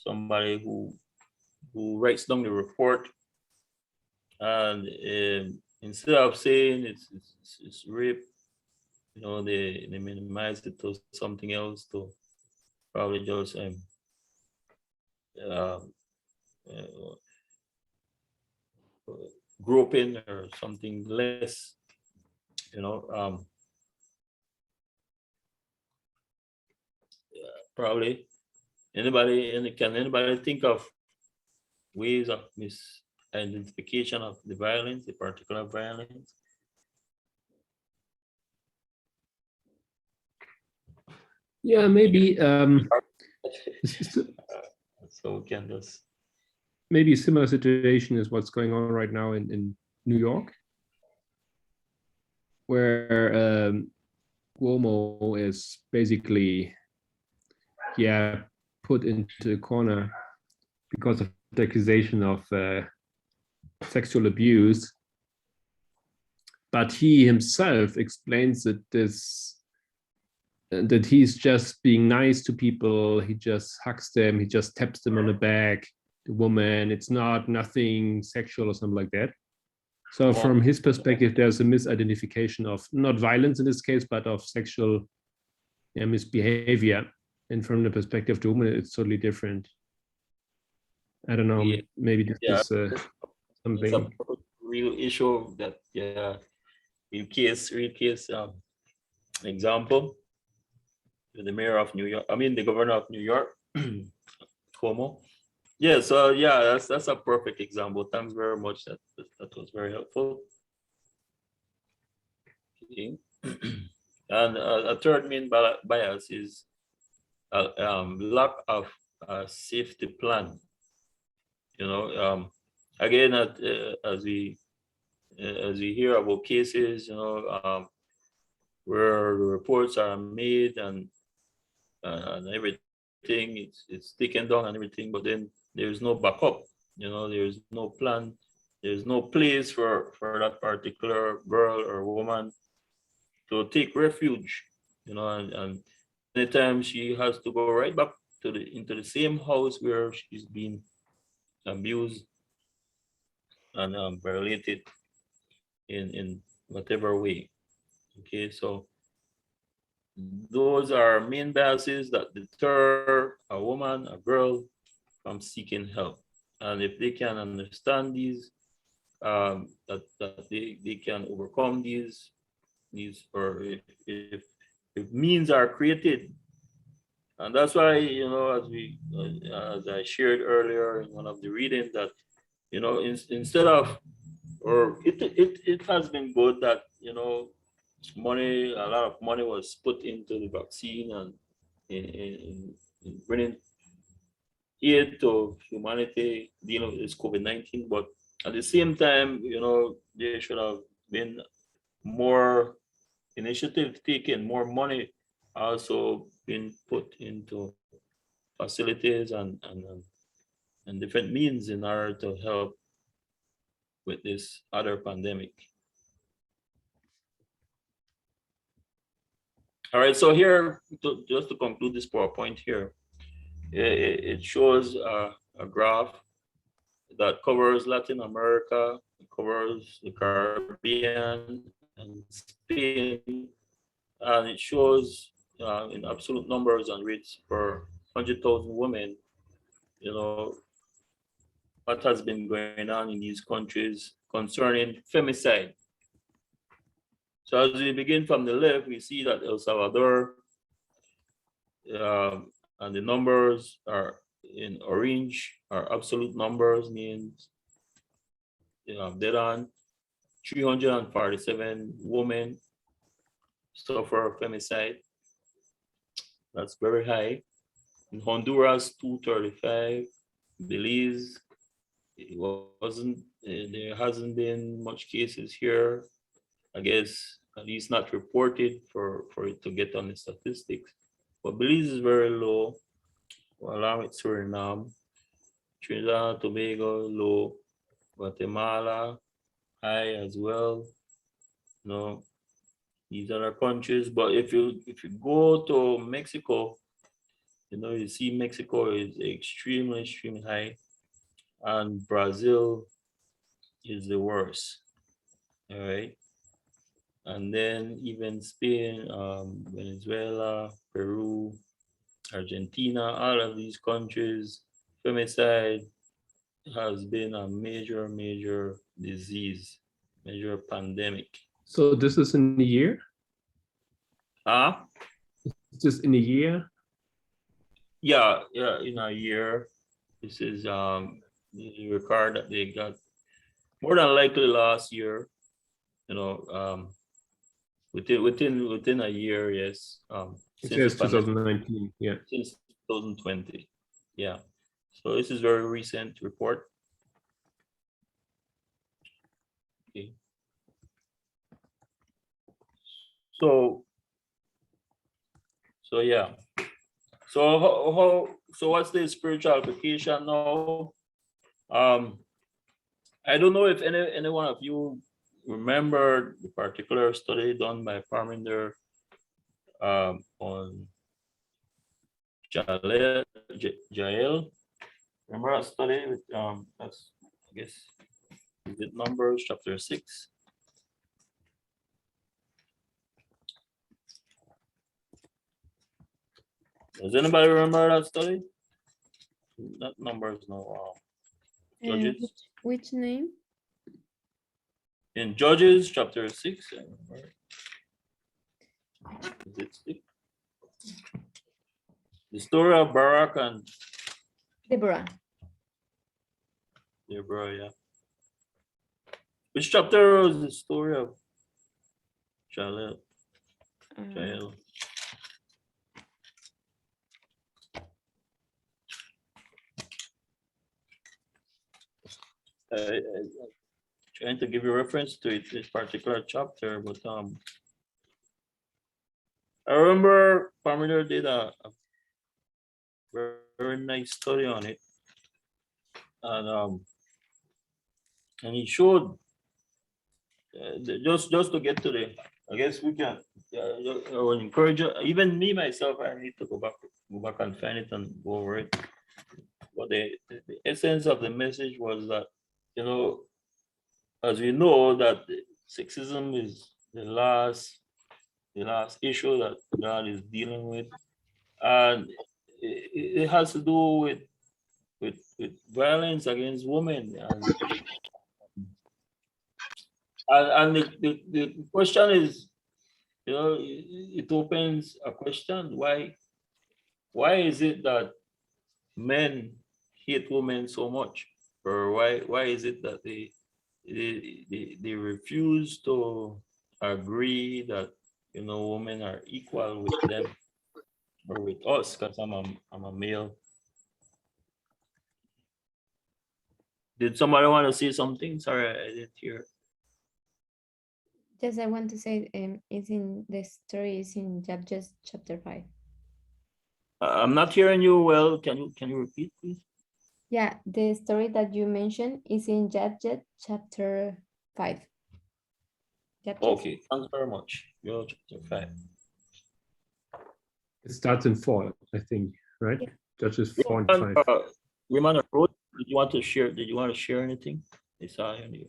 A: somebody who writes down the report, And instead of saying it's rape, they minimize it to something else, to probably just uh, uh, groping or something less, you know. Probably can anybody think of ways of misidentification of the violence, the particular violence?
D: Yeah, maybe
A: So we can just
D: maybe a similar situation is what's going on right now in New York, where Cuomo is basically, yeah, put into a corner because of the accusation of sexual abuse. But he himself explains that he's just being nice to people. He just hugs them. He just taps them on the back. The woman, it's nothing sexual or something like that. So from his perspective, there's a misidentification of not violence in this case, but of sexual misbehavior. And from the perspective of the woman, it's totally different. I don't know.
A: Yeah.
D: Maybe this
A: Yeah.
D: is
A: it's
D: something.
A: a real issue that, yeah, real case example with the mayor of New York, the governor of New York, Cuomo. Yeah, so yeah, that's a perfect example. Thanks very much. That was very helpful. Okay. And a third main bias is lack of safety plan. Again, as we hear about cases, where the reports are made and everything, it's taken down and everything, but then there's no backup. There's no plan. There's no place for that particular girl or woman to take refuge. And many times she has to go right back into the same house where she's been abused and violated in whatever way. Okay, so those are main biases that deter a woman, a girl, from seeking help. And if they can understand these, that they can overcome these, or if means are created. And that's why, as I shared earlier in one of the readings, that, instead of, or it has been good that, a lot of money was put into the vaccine and in bringing aid to humanity dealing with this COVID-19. But at the same time, there should have been more initiative taken, more money also been put into facilities and different means in order to help with this other pandemic. All right, so here, just to conclude this PowerPoint here, it shows a graph that covers Latin America, it covers the Caribbean and Spain, and it shows in absolute numbers and rates per 100,000 women, you know, what has been going on in these countries concerning femicide. So as we begin from the left, we see that El Salvador, and the numbers are in orange, are absolute numbers, means dead on 347 women suffer femicide. That's very high. In Honduras, 235. Belize, it wasn't. There hasn't been much cases here. I guess at least not reported for it to get on the statistics. But Belize is very low, along with Suriname. Trinidad, Tobago, low. Guatemala, high as well. These other countries. But if you go to Mexico, you see Mexico is extremely high, and Brazil is the worst. All right. And then even Spain, Venezuela, Peru, Argentina, all of these countries, femicide has been a major disease, major pandemic.
D: So this is in a year?
A: Ah,
D: Is this in a year?
A: yeah, in a year. This is the record that they got more than likely last year, you know, within a year, yes.
D: It
A: Since the
D: says
A: pandemic,
D: 2019. Yeah.
A: since 2020. Yeah. So this is very recent report. Okay. So yeah. So so what's the spiritual application now? Um, I don't know if any one of you remember the particular study done by Parminder on Jael. Remember that study with that's I guess is it Numbers chapter 6. Does anybody remember that study? Not Numbers, no. Judges.
B: Which name?
A: In Judges chapter 6. Is it 6? The story of Barak and
B: Deborah.
A: Deborah, yeah. Which chapter was the story of Jael? Jael. Trying to give you reference to it, this particular chapter, but I remember Parminder did a very nice study on it, and he showed just to get to the. I guess we can. I would encourage you, even me myself. I need to go back and find it and go over it. But the essence of the message was that, you know, as we know that sexism is the last issue that God is dealing with, and it has to do with violence against women, and the question is, you know, it opens a question: why is it that men hate women so much, or why is it that they refuse to agree that, you know, women are equal with them or with us? Because I'm a male. Did somebody want to say something? Sorry, I didn't hear.
B: Yes, I want to say it's in the story is in Judges chapter 5.
A: I'm not hearing you well. Can you repeat, please?
B: Yeah, the story that you mentioned is in Judges chapter 5. Judges?
A: Okay, thanks very much. You're chapter 5.
D: It starts in 4, I think, right?
B: Yeah.
D: Judges 4 and 5.
A: Women of Road, did you want to share anything? I saw you.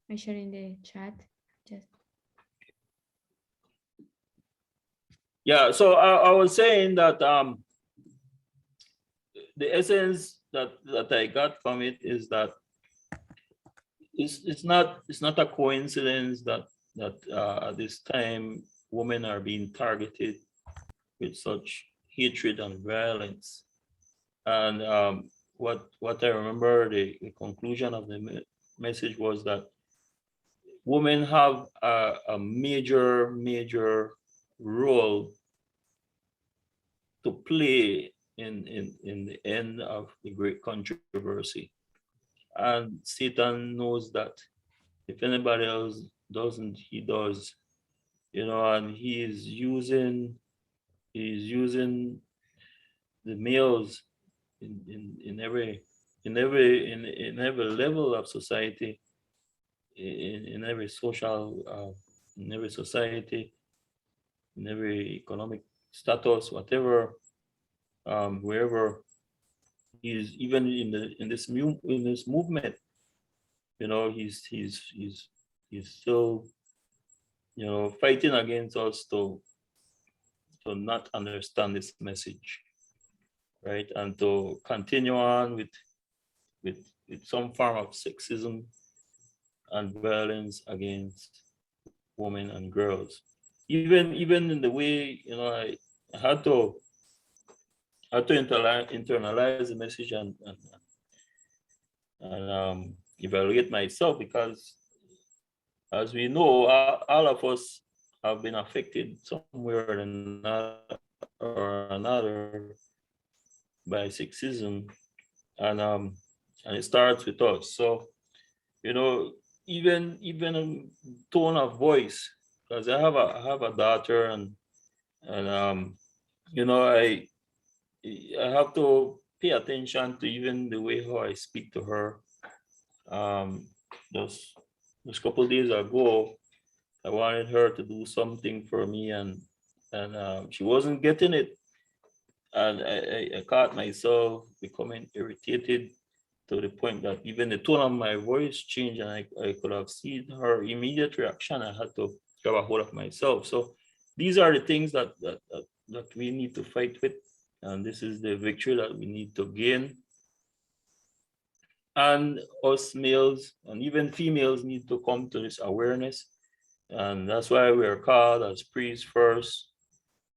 B: I share in the chat. Just
A: Yeah, so I was saying that the essence that I got from it is that it's not a coincidence that at this time women are being targeted with such hatred and violence. And what I remember, the conclusion of the message was that women have a major role to play in the end of the great controversy. And Satan knows that. If anybody else doesn't, he does. You know, and he's using the males in every level of society, in every social in every society, in every economic status, whatever, wherever he's, even in this movement, he's still fighting against us to not understand this message, right? And to continue on with some form of sexism and violence against women and girls. Even in the way, I had to internalize the message and evaluate myself, because as we know, all of us have been affected somewhere or another by sexism, and it starts with us. So even tone of voice, because I have a daughter, and I have to pay attention to even the way how I speak to her. Um, just just a couple of days ago, I wanted her to do something for me, and she wasn't getting it, and I caught myself becoming irritated to the point that even the tone of my voice changed, and I could have seen her immediate reaction. I had to grab a hold of myself. So these are the things that we need to fight with, and this is the victory that we need to gain. And us males and even females need to come to this awareness, and that's why we are called as priests first.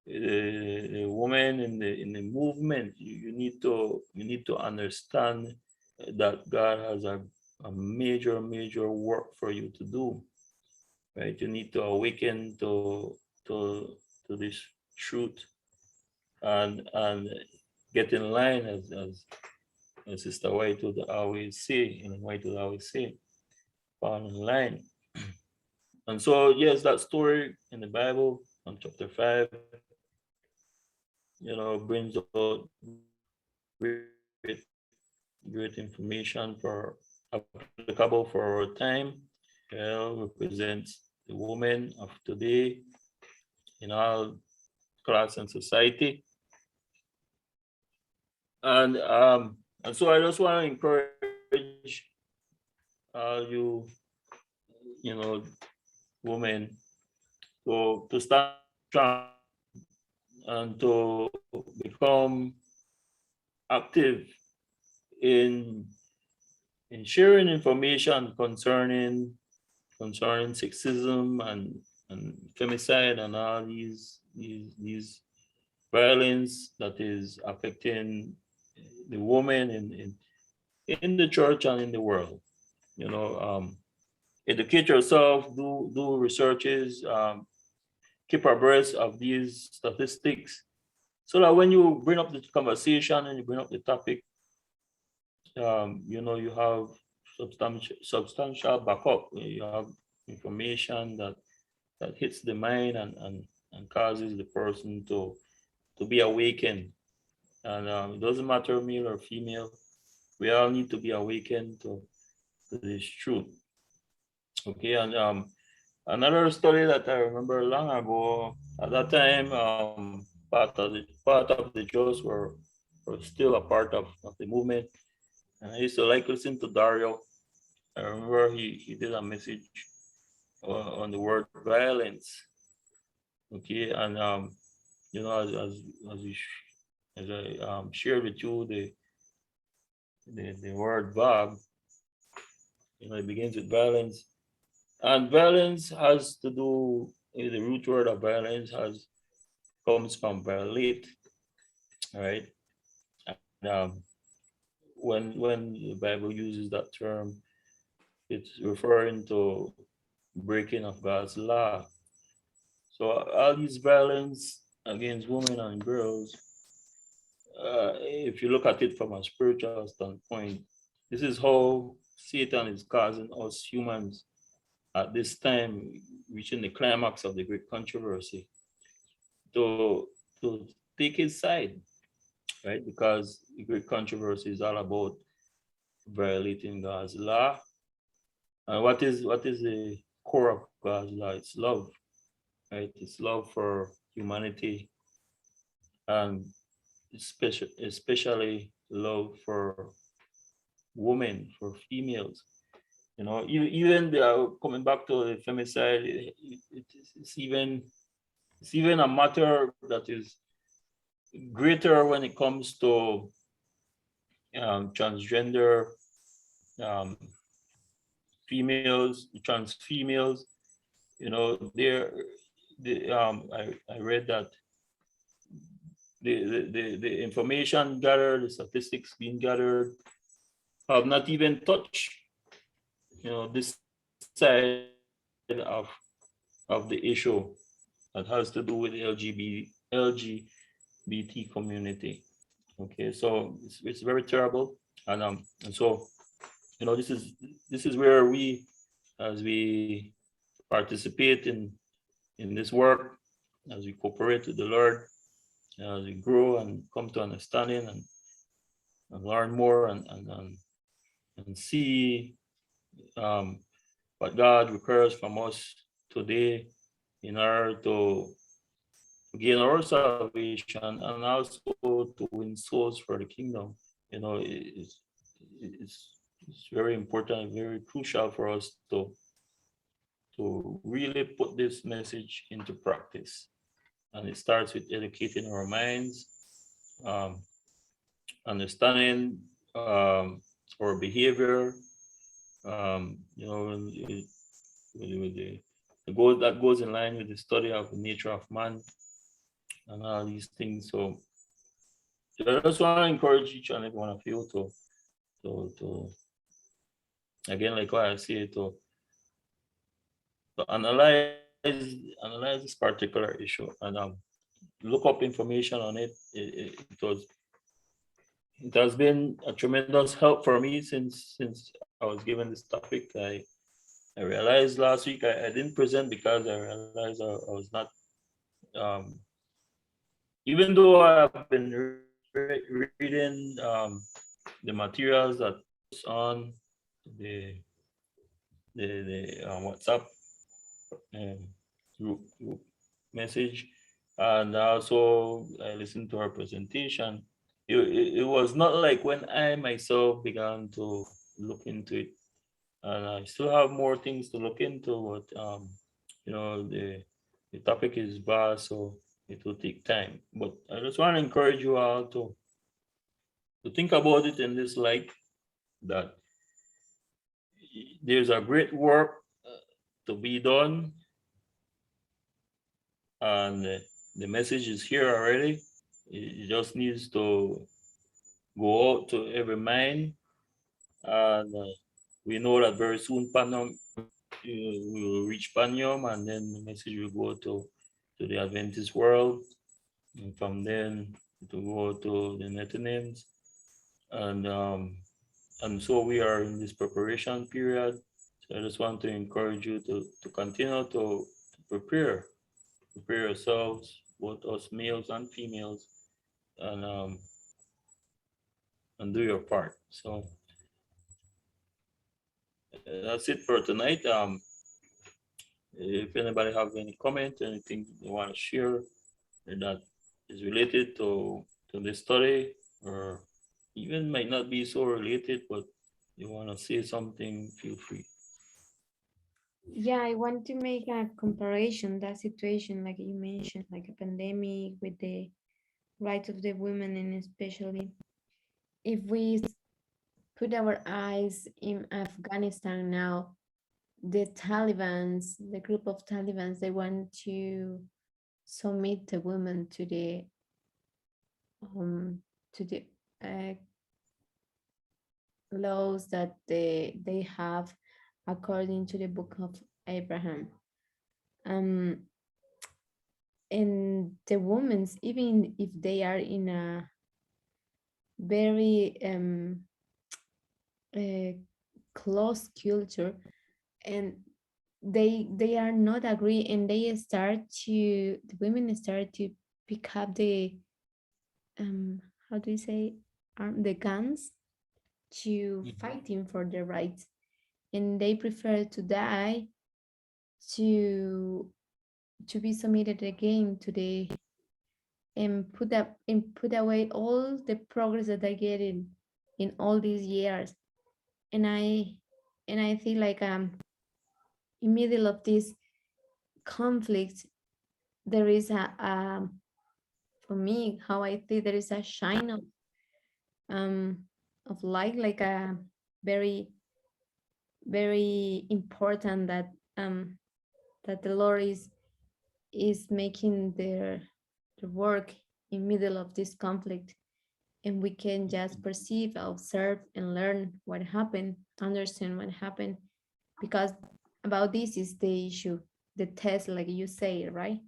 A: The woman in the movement, you need to understand that God has a major work for you to do, right? You need to awaken to this truth, and get in line, as Sister White would always say, fall in line. And so, yes, that story in the Bible on chapter 5, brings out great information applicable for our time. Represents the woman of today in all class and society. And so I just want to encourage you, women, to stand strong and to become active in sharing information concerning sexism and femicide and all these violence that is affecting the woman in the church and in the world. Educate yourself, do researches, keep abreast of these statistics, so that when you bring up the conversation and you bring up the topic, you have substantial backup. You have information that hits the mind and causes the person to be awakened. And it doesn't matter male or female, we all need to be awakened to this truth. Okay, and another story that I remember long ago, at that time, part of the Jews were still a part of the movement. And I used to like listen to Dario. I remember he did a message on the word violence. Okay, and as, we as I shared with you the word Bob, it begins with violence, and violence has to do. The root word of violence comes from violate, right? And when the Bible uses that term, it's referring to breaking of God's law. So all these violence against women and girls, if you look at it from a spiritual standpoint, this is how Satan is causing us humans at this time, reaching the climax of the great controversy, to take his side, right? Because the great controversy is all about violating God's law. And what is the core of God's law? It's love, right? It's love for humanity, and especially love for women, for females. You know, even the, coming back to the femicide, it's even a matter that is greater when it comes to transgender um, females, trans females. You know, I read that the information gathered, the statistics being gathered, have not even touched, you know, this side of the issue that has to do with LGBT community. Okay, so it's very terrible, and so, you know, this is where we, as we participate in this work, as we cooperate with the Lord, as we grow and come to understanding and learn more and see um, what God requires from us today in order to gain our salvation and also to win souls for the kingdom. You know, it's very important, very crucial for us to really put this message into practice. And it starts with educating our minds, um, understanding our behavior, you know, with the goal that goes in line with the study of the nature of man and all these things. So I just want to encourage each and every one of you to again, like what I say, to analyze this particular issue and look up information on it. It has been a tremendous help for me since I was given this topic. I realized last week I didn't present because I realized I was not, um, even though I've been reading the materials that on the WhatsApp um, group message, and also I listened to her presentation. It was not like when I myself began to look into it, and I still have more things to look into, but you know, the topic is vast, so it will take time. But I just want to encourage you all to think about it in this light, that there's a great work to be done, and the message is here already. It just needs to go out to every mind, and we know that very soon Panam we will reach Panyom, and then the message will go to the Adventist world, and from then to go to the Netherlands, and so we are in this preparation period. So I just want to encourage you to continue to prepare yourselves, both us males and females, and do your part. So that's it for tonight. If anybody have any comment, anything they want to share that is related to this study, or even might not be so related, but you want to say something, feel free.
B: Yeah, I want to make a comparison, that situation, like you mentioned, like a pandemic with the rights of the women, and especially if we put our eyes in Afghanistan now, the Taliban's, the group of Talibans, they want to submit the women um to the uh, laws that they have according to the book of Abraham. Um, and the women, even if they are in a very uh, close culture, and they are not agree, and they start to, the women start to pick up the how do you say, the guns, to fighting for their rights, and they prefer to die to be submitted again to the, and put up and put away all the progress that they get in all these years. And and I feel like in middle of this conflict there is a for me how I think there is a shine of light, like a very very important that the Lord is making the work in middle of this conflict, and we can just perceive, observe, and learn what happened, understand what happened, because about this is the issue, the test, like you say, right?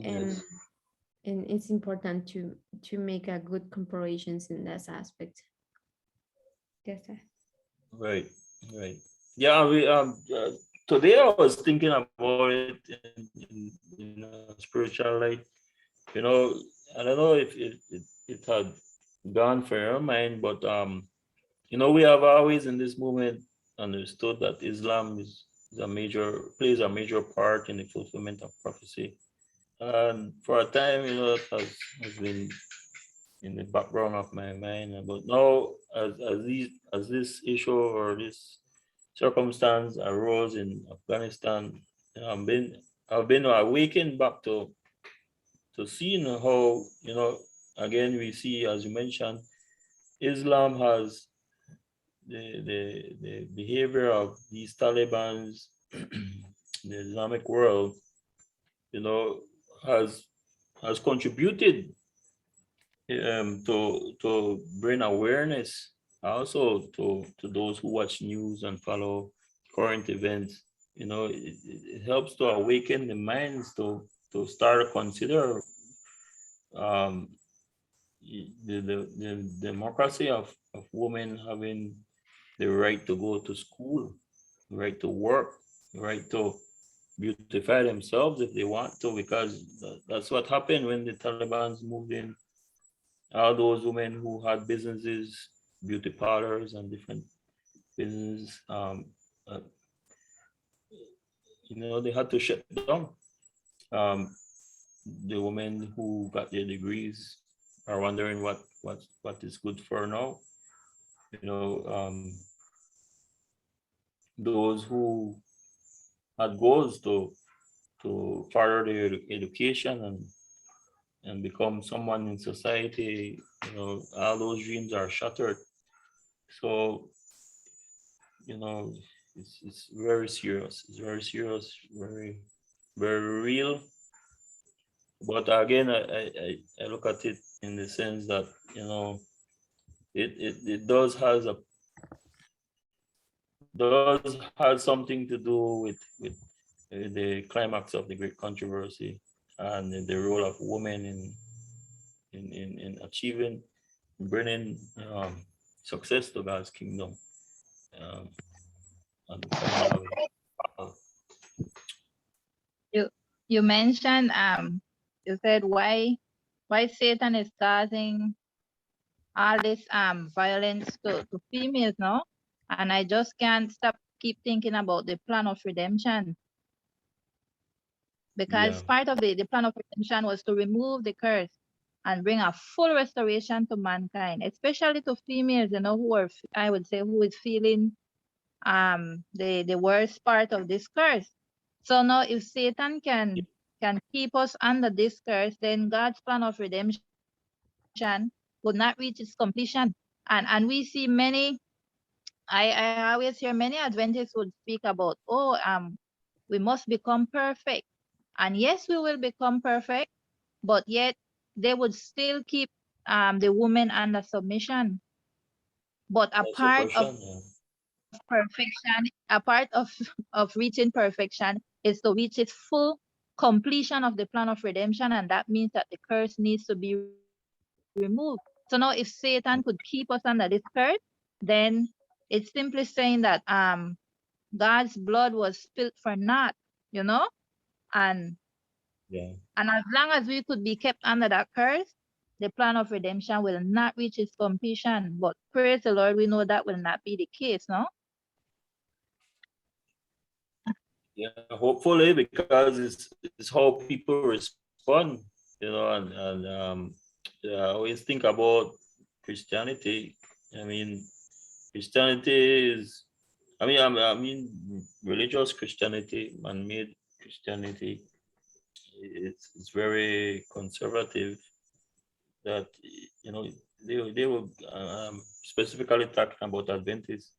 B: And
A: Yes.
B: and it's important to make a good comparisons in that aspect. Yes, sir.
A: Right. Right. Yeah. We today I was thinking about it in a spiritual light. You know, I don't know if it had gone for your mind, but we have always in this movement understood that Islam is a major plays a major part in the fulfillment of prophecy. And for a time, it has been in the background of my mind. But now, as this issue or this circumstance arose in Afghanistan, I've been I've been awakened back to seeing how, again, we see, as you mentioned, Islam has the behavior of these Talibans, the Islamic world, you know, has contributed to bring awareness also to those who watch news and follow current events. It helps to awaken the minds to start consider um, the democracy of women having the right to go to school, the right to work, the right to beautify themselves if they want to, because that's what happened when the Taliban's moved in. All those women who had businesses, beauty parlors and different business, uh, they had to shut down. Um, the women who got their degrees are wondering what is good for now. You know, those who had goals to further their education and become someone in society, all those dreams are shattered. So, you know, it's very serious. It's very serious, very, very real. But again, I look at it in the sense that, it does have something to do with the climax of the great controversy and the role of women in achieving, bringing success to God's kingdom. Um, and the final.
E: You you mentioned you said why Satan is causing all this violence to females, no? And I just can't stop keep thinking about the plan of redemption,
A: Yeah,
E: because part of the plan of redemption was to remove the curse and bring a full restoration to mankind, especially to females, who are, I would say, who is feeling the worst part of this curse. So now if Satan can keep us under this curse, then God's plan of redemption would not reach its completion. And we see many, I always hear many Adventists would speak about, we must become perfect. And yes, we will become perfect, but yet they would still keep the woman under submission. But a
A: that's a
E: part of
A: question. Yeah.
E: perfection, a part of reaching perfection is to reach its full completion of the plan of redemption, and that means that the curse needs to be removed. So now if Satan could keep us under this curse, then it's simply saying that God's blood was spilled for naught, you know? And
A: Yeah.
E: and as long as we could be kept under that curse, the plan of redemption will not reach its completion. But praise the Lord, we know that will not be the case, no?
A: Yeah, hopefully, because it's how people respond, and I always think about Christianity. I mean, Christianity is I mean, religious Christianity, man-made Christianity, it's very conservative. That you know they were specifically talking about Adventists.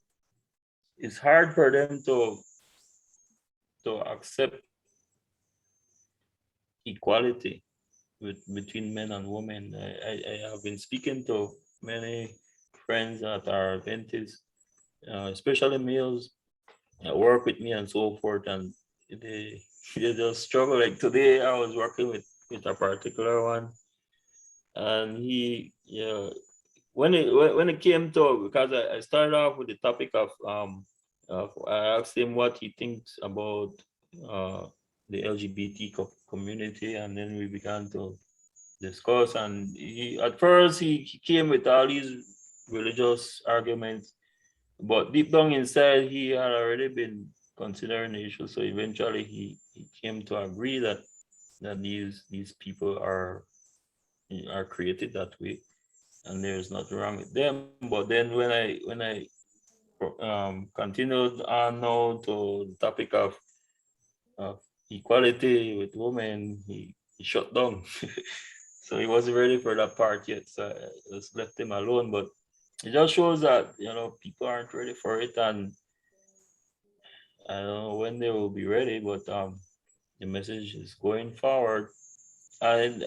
A: It's hard for them to accept equality between men and women. I have been speaking to many friends that are Adventists, especially males that work with me and so forth, and they they just struggle. Like today, I was working with a particular one, and he, yeah, when it came to, because I started off with the topic of I asked him what he thinks about uh the LGBT community, and then we began to discuss. And at first he came with all these religious arguments, but deep down inside he had already been considering the issue. So eventually he came to agree that these people are created that way, and there's nothing wrong with them. But then when I continued on now to the topic of equality with women, he shut down. So he wasn't ready for that part yet. So I just left him alone. But it just shows that people aren't ready for it, and I don't know when they will be ready. But the message is going forward, and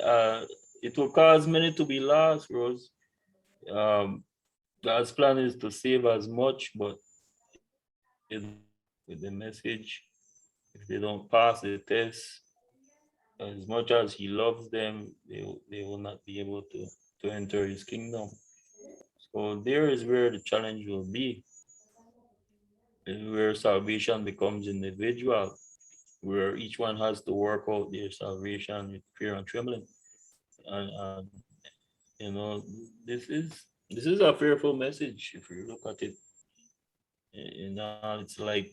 A: it will cause many to be lost, Rose. Um, God's plan is to save as much, but if they don't with the message, if they don't pass the test, as much as He loves them, they will not be able to enter His kingdom. So there is where the challenge will be, where salvation becomes individual, where each one has to work out their salvation with fear and trembling. And you know, this is a fearful message if you look at it. It's like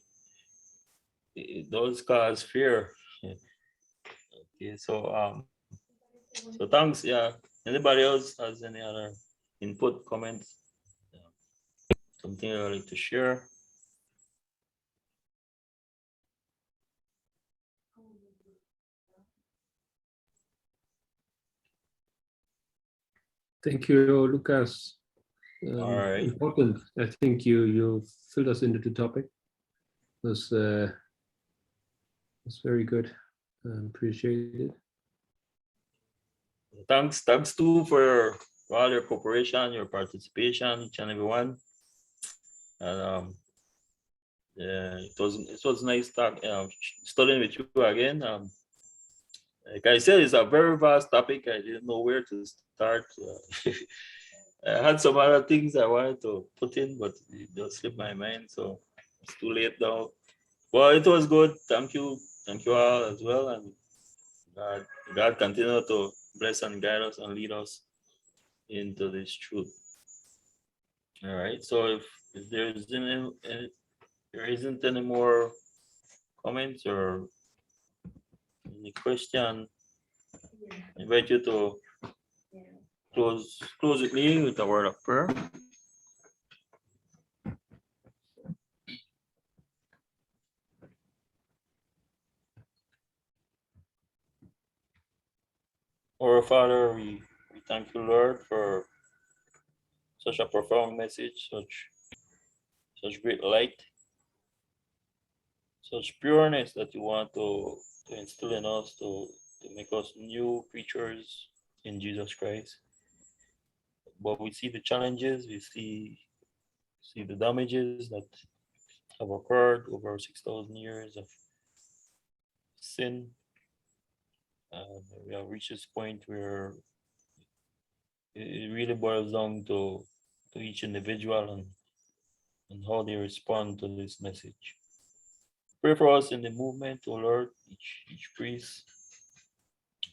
A: it does cause fear. Okay, so thanks. Yeah. Anybody else has any other input, comments, uh, something you'd like to share?
D: Thank you, Lucas.
A: All right.
D: Important. I think you filled us into the topic. Was very good. Appreciate it.
A: Thanks too for all your cooperation, your participation, each and every one. And yeah, it was nice studying with you again. Like I said, it's a very vast topic. I didn't know where to start. I had some other things I wanted to put in, but it just slipped my mind. So it's too late now. Well, it was good. Thank you all as well, and God, God continue to bless and guide us and lead us into this truth. All right. So if there isn't any more comments or any question, I invite you to close with me with a word of prayer. Our Father, we thank you, Lord, for such a profound message, such great light, such pureness that you want to instill in us to make us new creatures in Jesus Christ. But we see the challenges, we see the damages that have occurred over 6,000 years of sin. And we have reached this point where it really boils down to each individual and how they respond to this message. Pray for us in the movement, O Lord, each priest.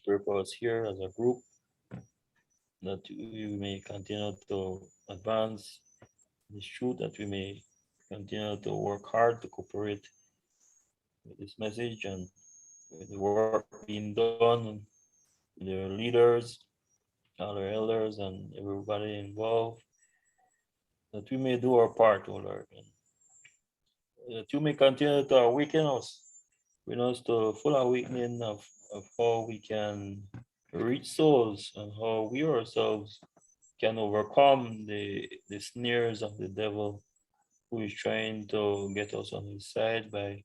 A: Pray for us here as a group, that we may continue to advance this truth, that we may continue to work hard to cooperate with this message and with the work being done, the leaders, all our elders, and everybody involved, that we may do our part, O Lord. And that you may continue to awaken us, bring us to full awakening of how we can reach souls and how we ourselves can overcome the snares of the devil who is trying to get us on his side by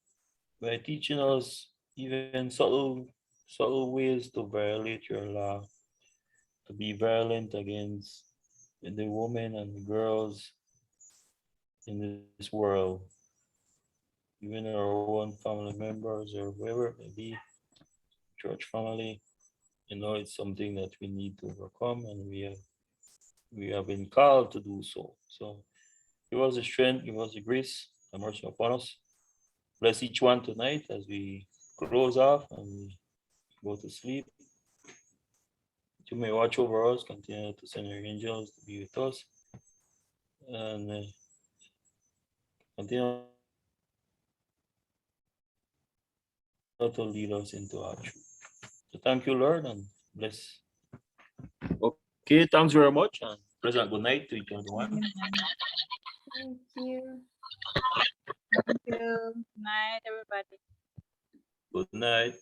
A: teaching us even subtle ways to violate your law, to be violent against the women and the girls in this world, even our own family members or whoever it may be, church family. It's something that we need to overcome, and we have been called to do so. So give us the strength, give us the grace, the mercy upon us. Bless each one tonight as we close off and we go to sleep. You may watch over us, continue to send your angels to be with us, and continue to lead us into our truth. So thank you, Lord, and bless. Okay, thanks very much, and pleasant good night to each and everyone.
E: Amen.
B: Thank you.
E: Thank you. Good night, everybody.
A: Good night.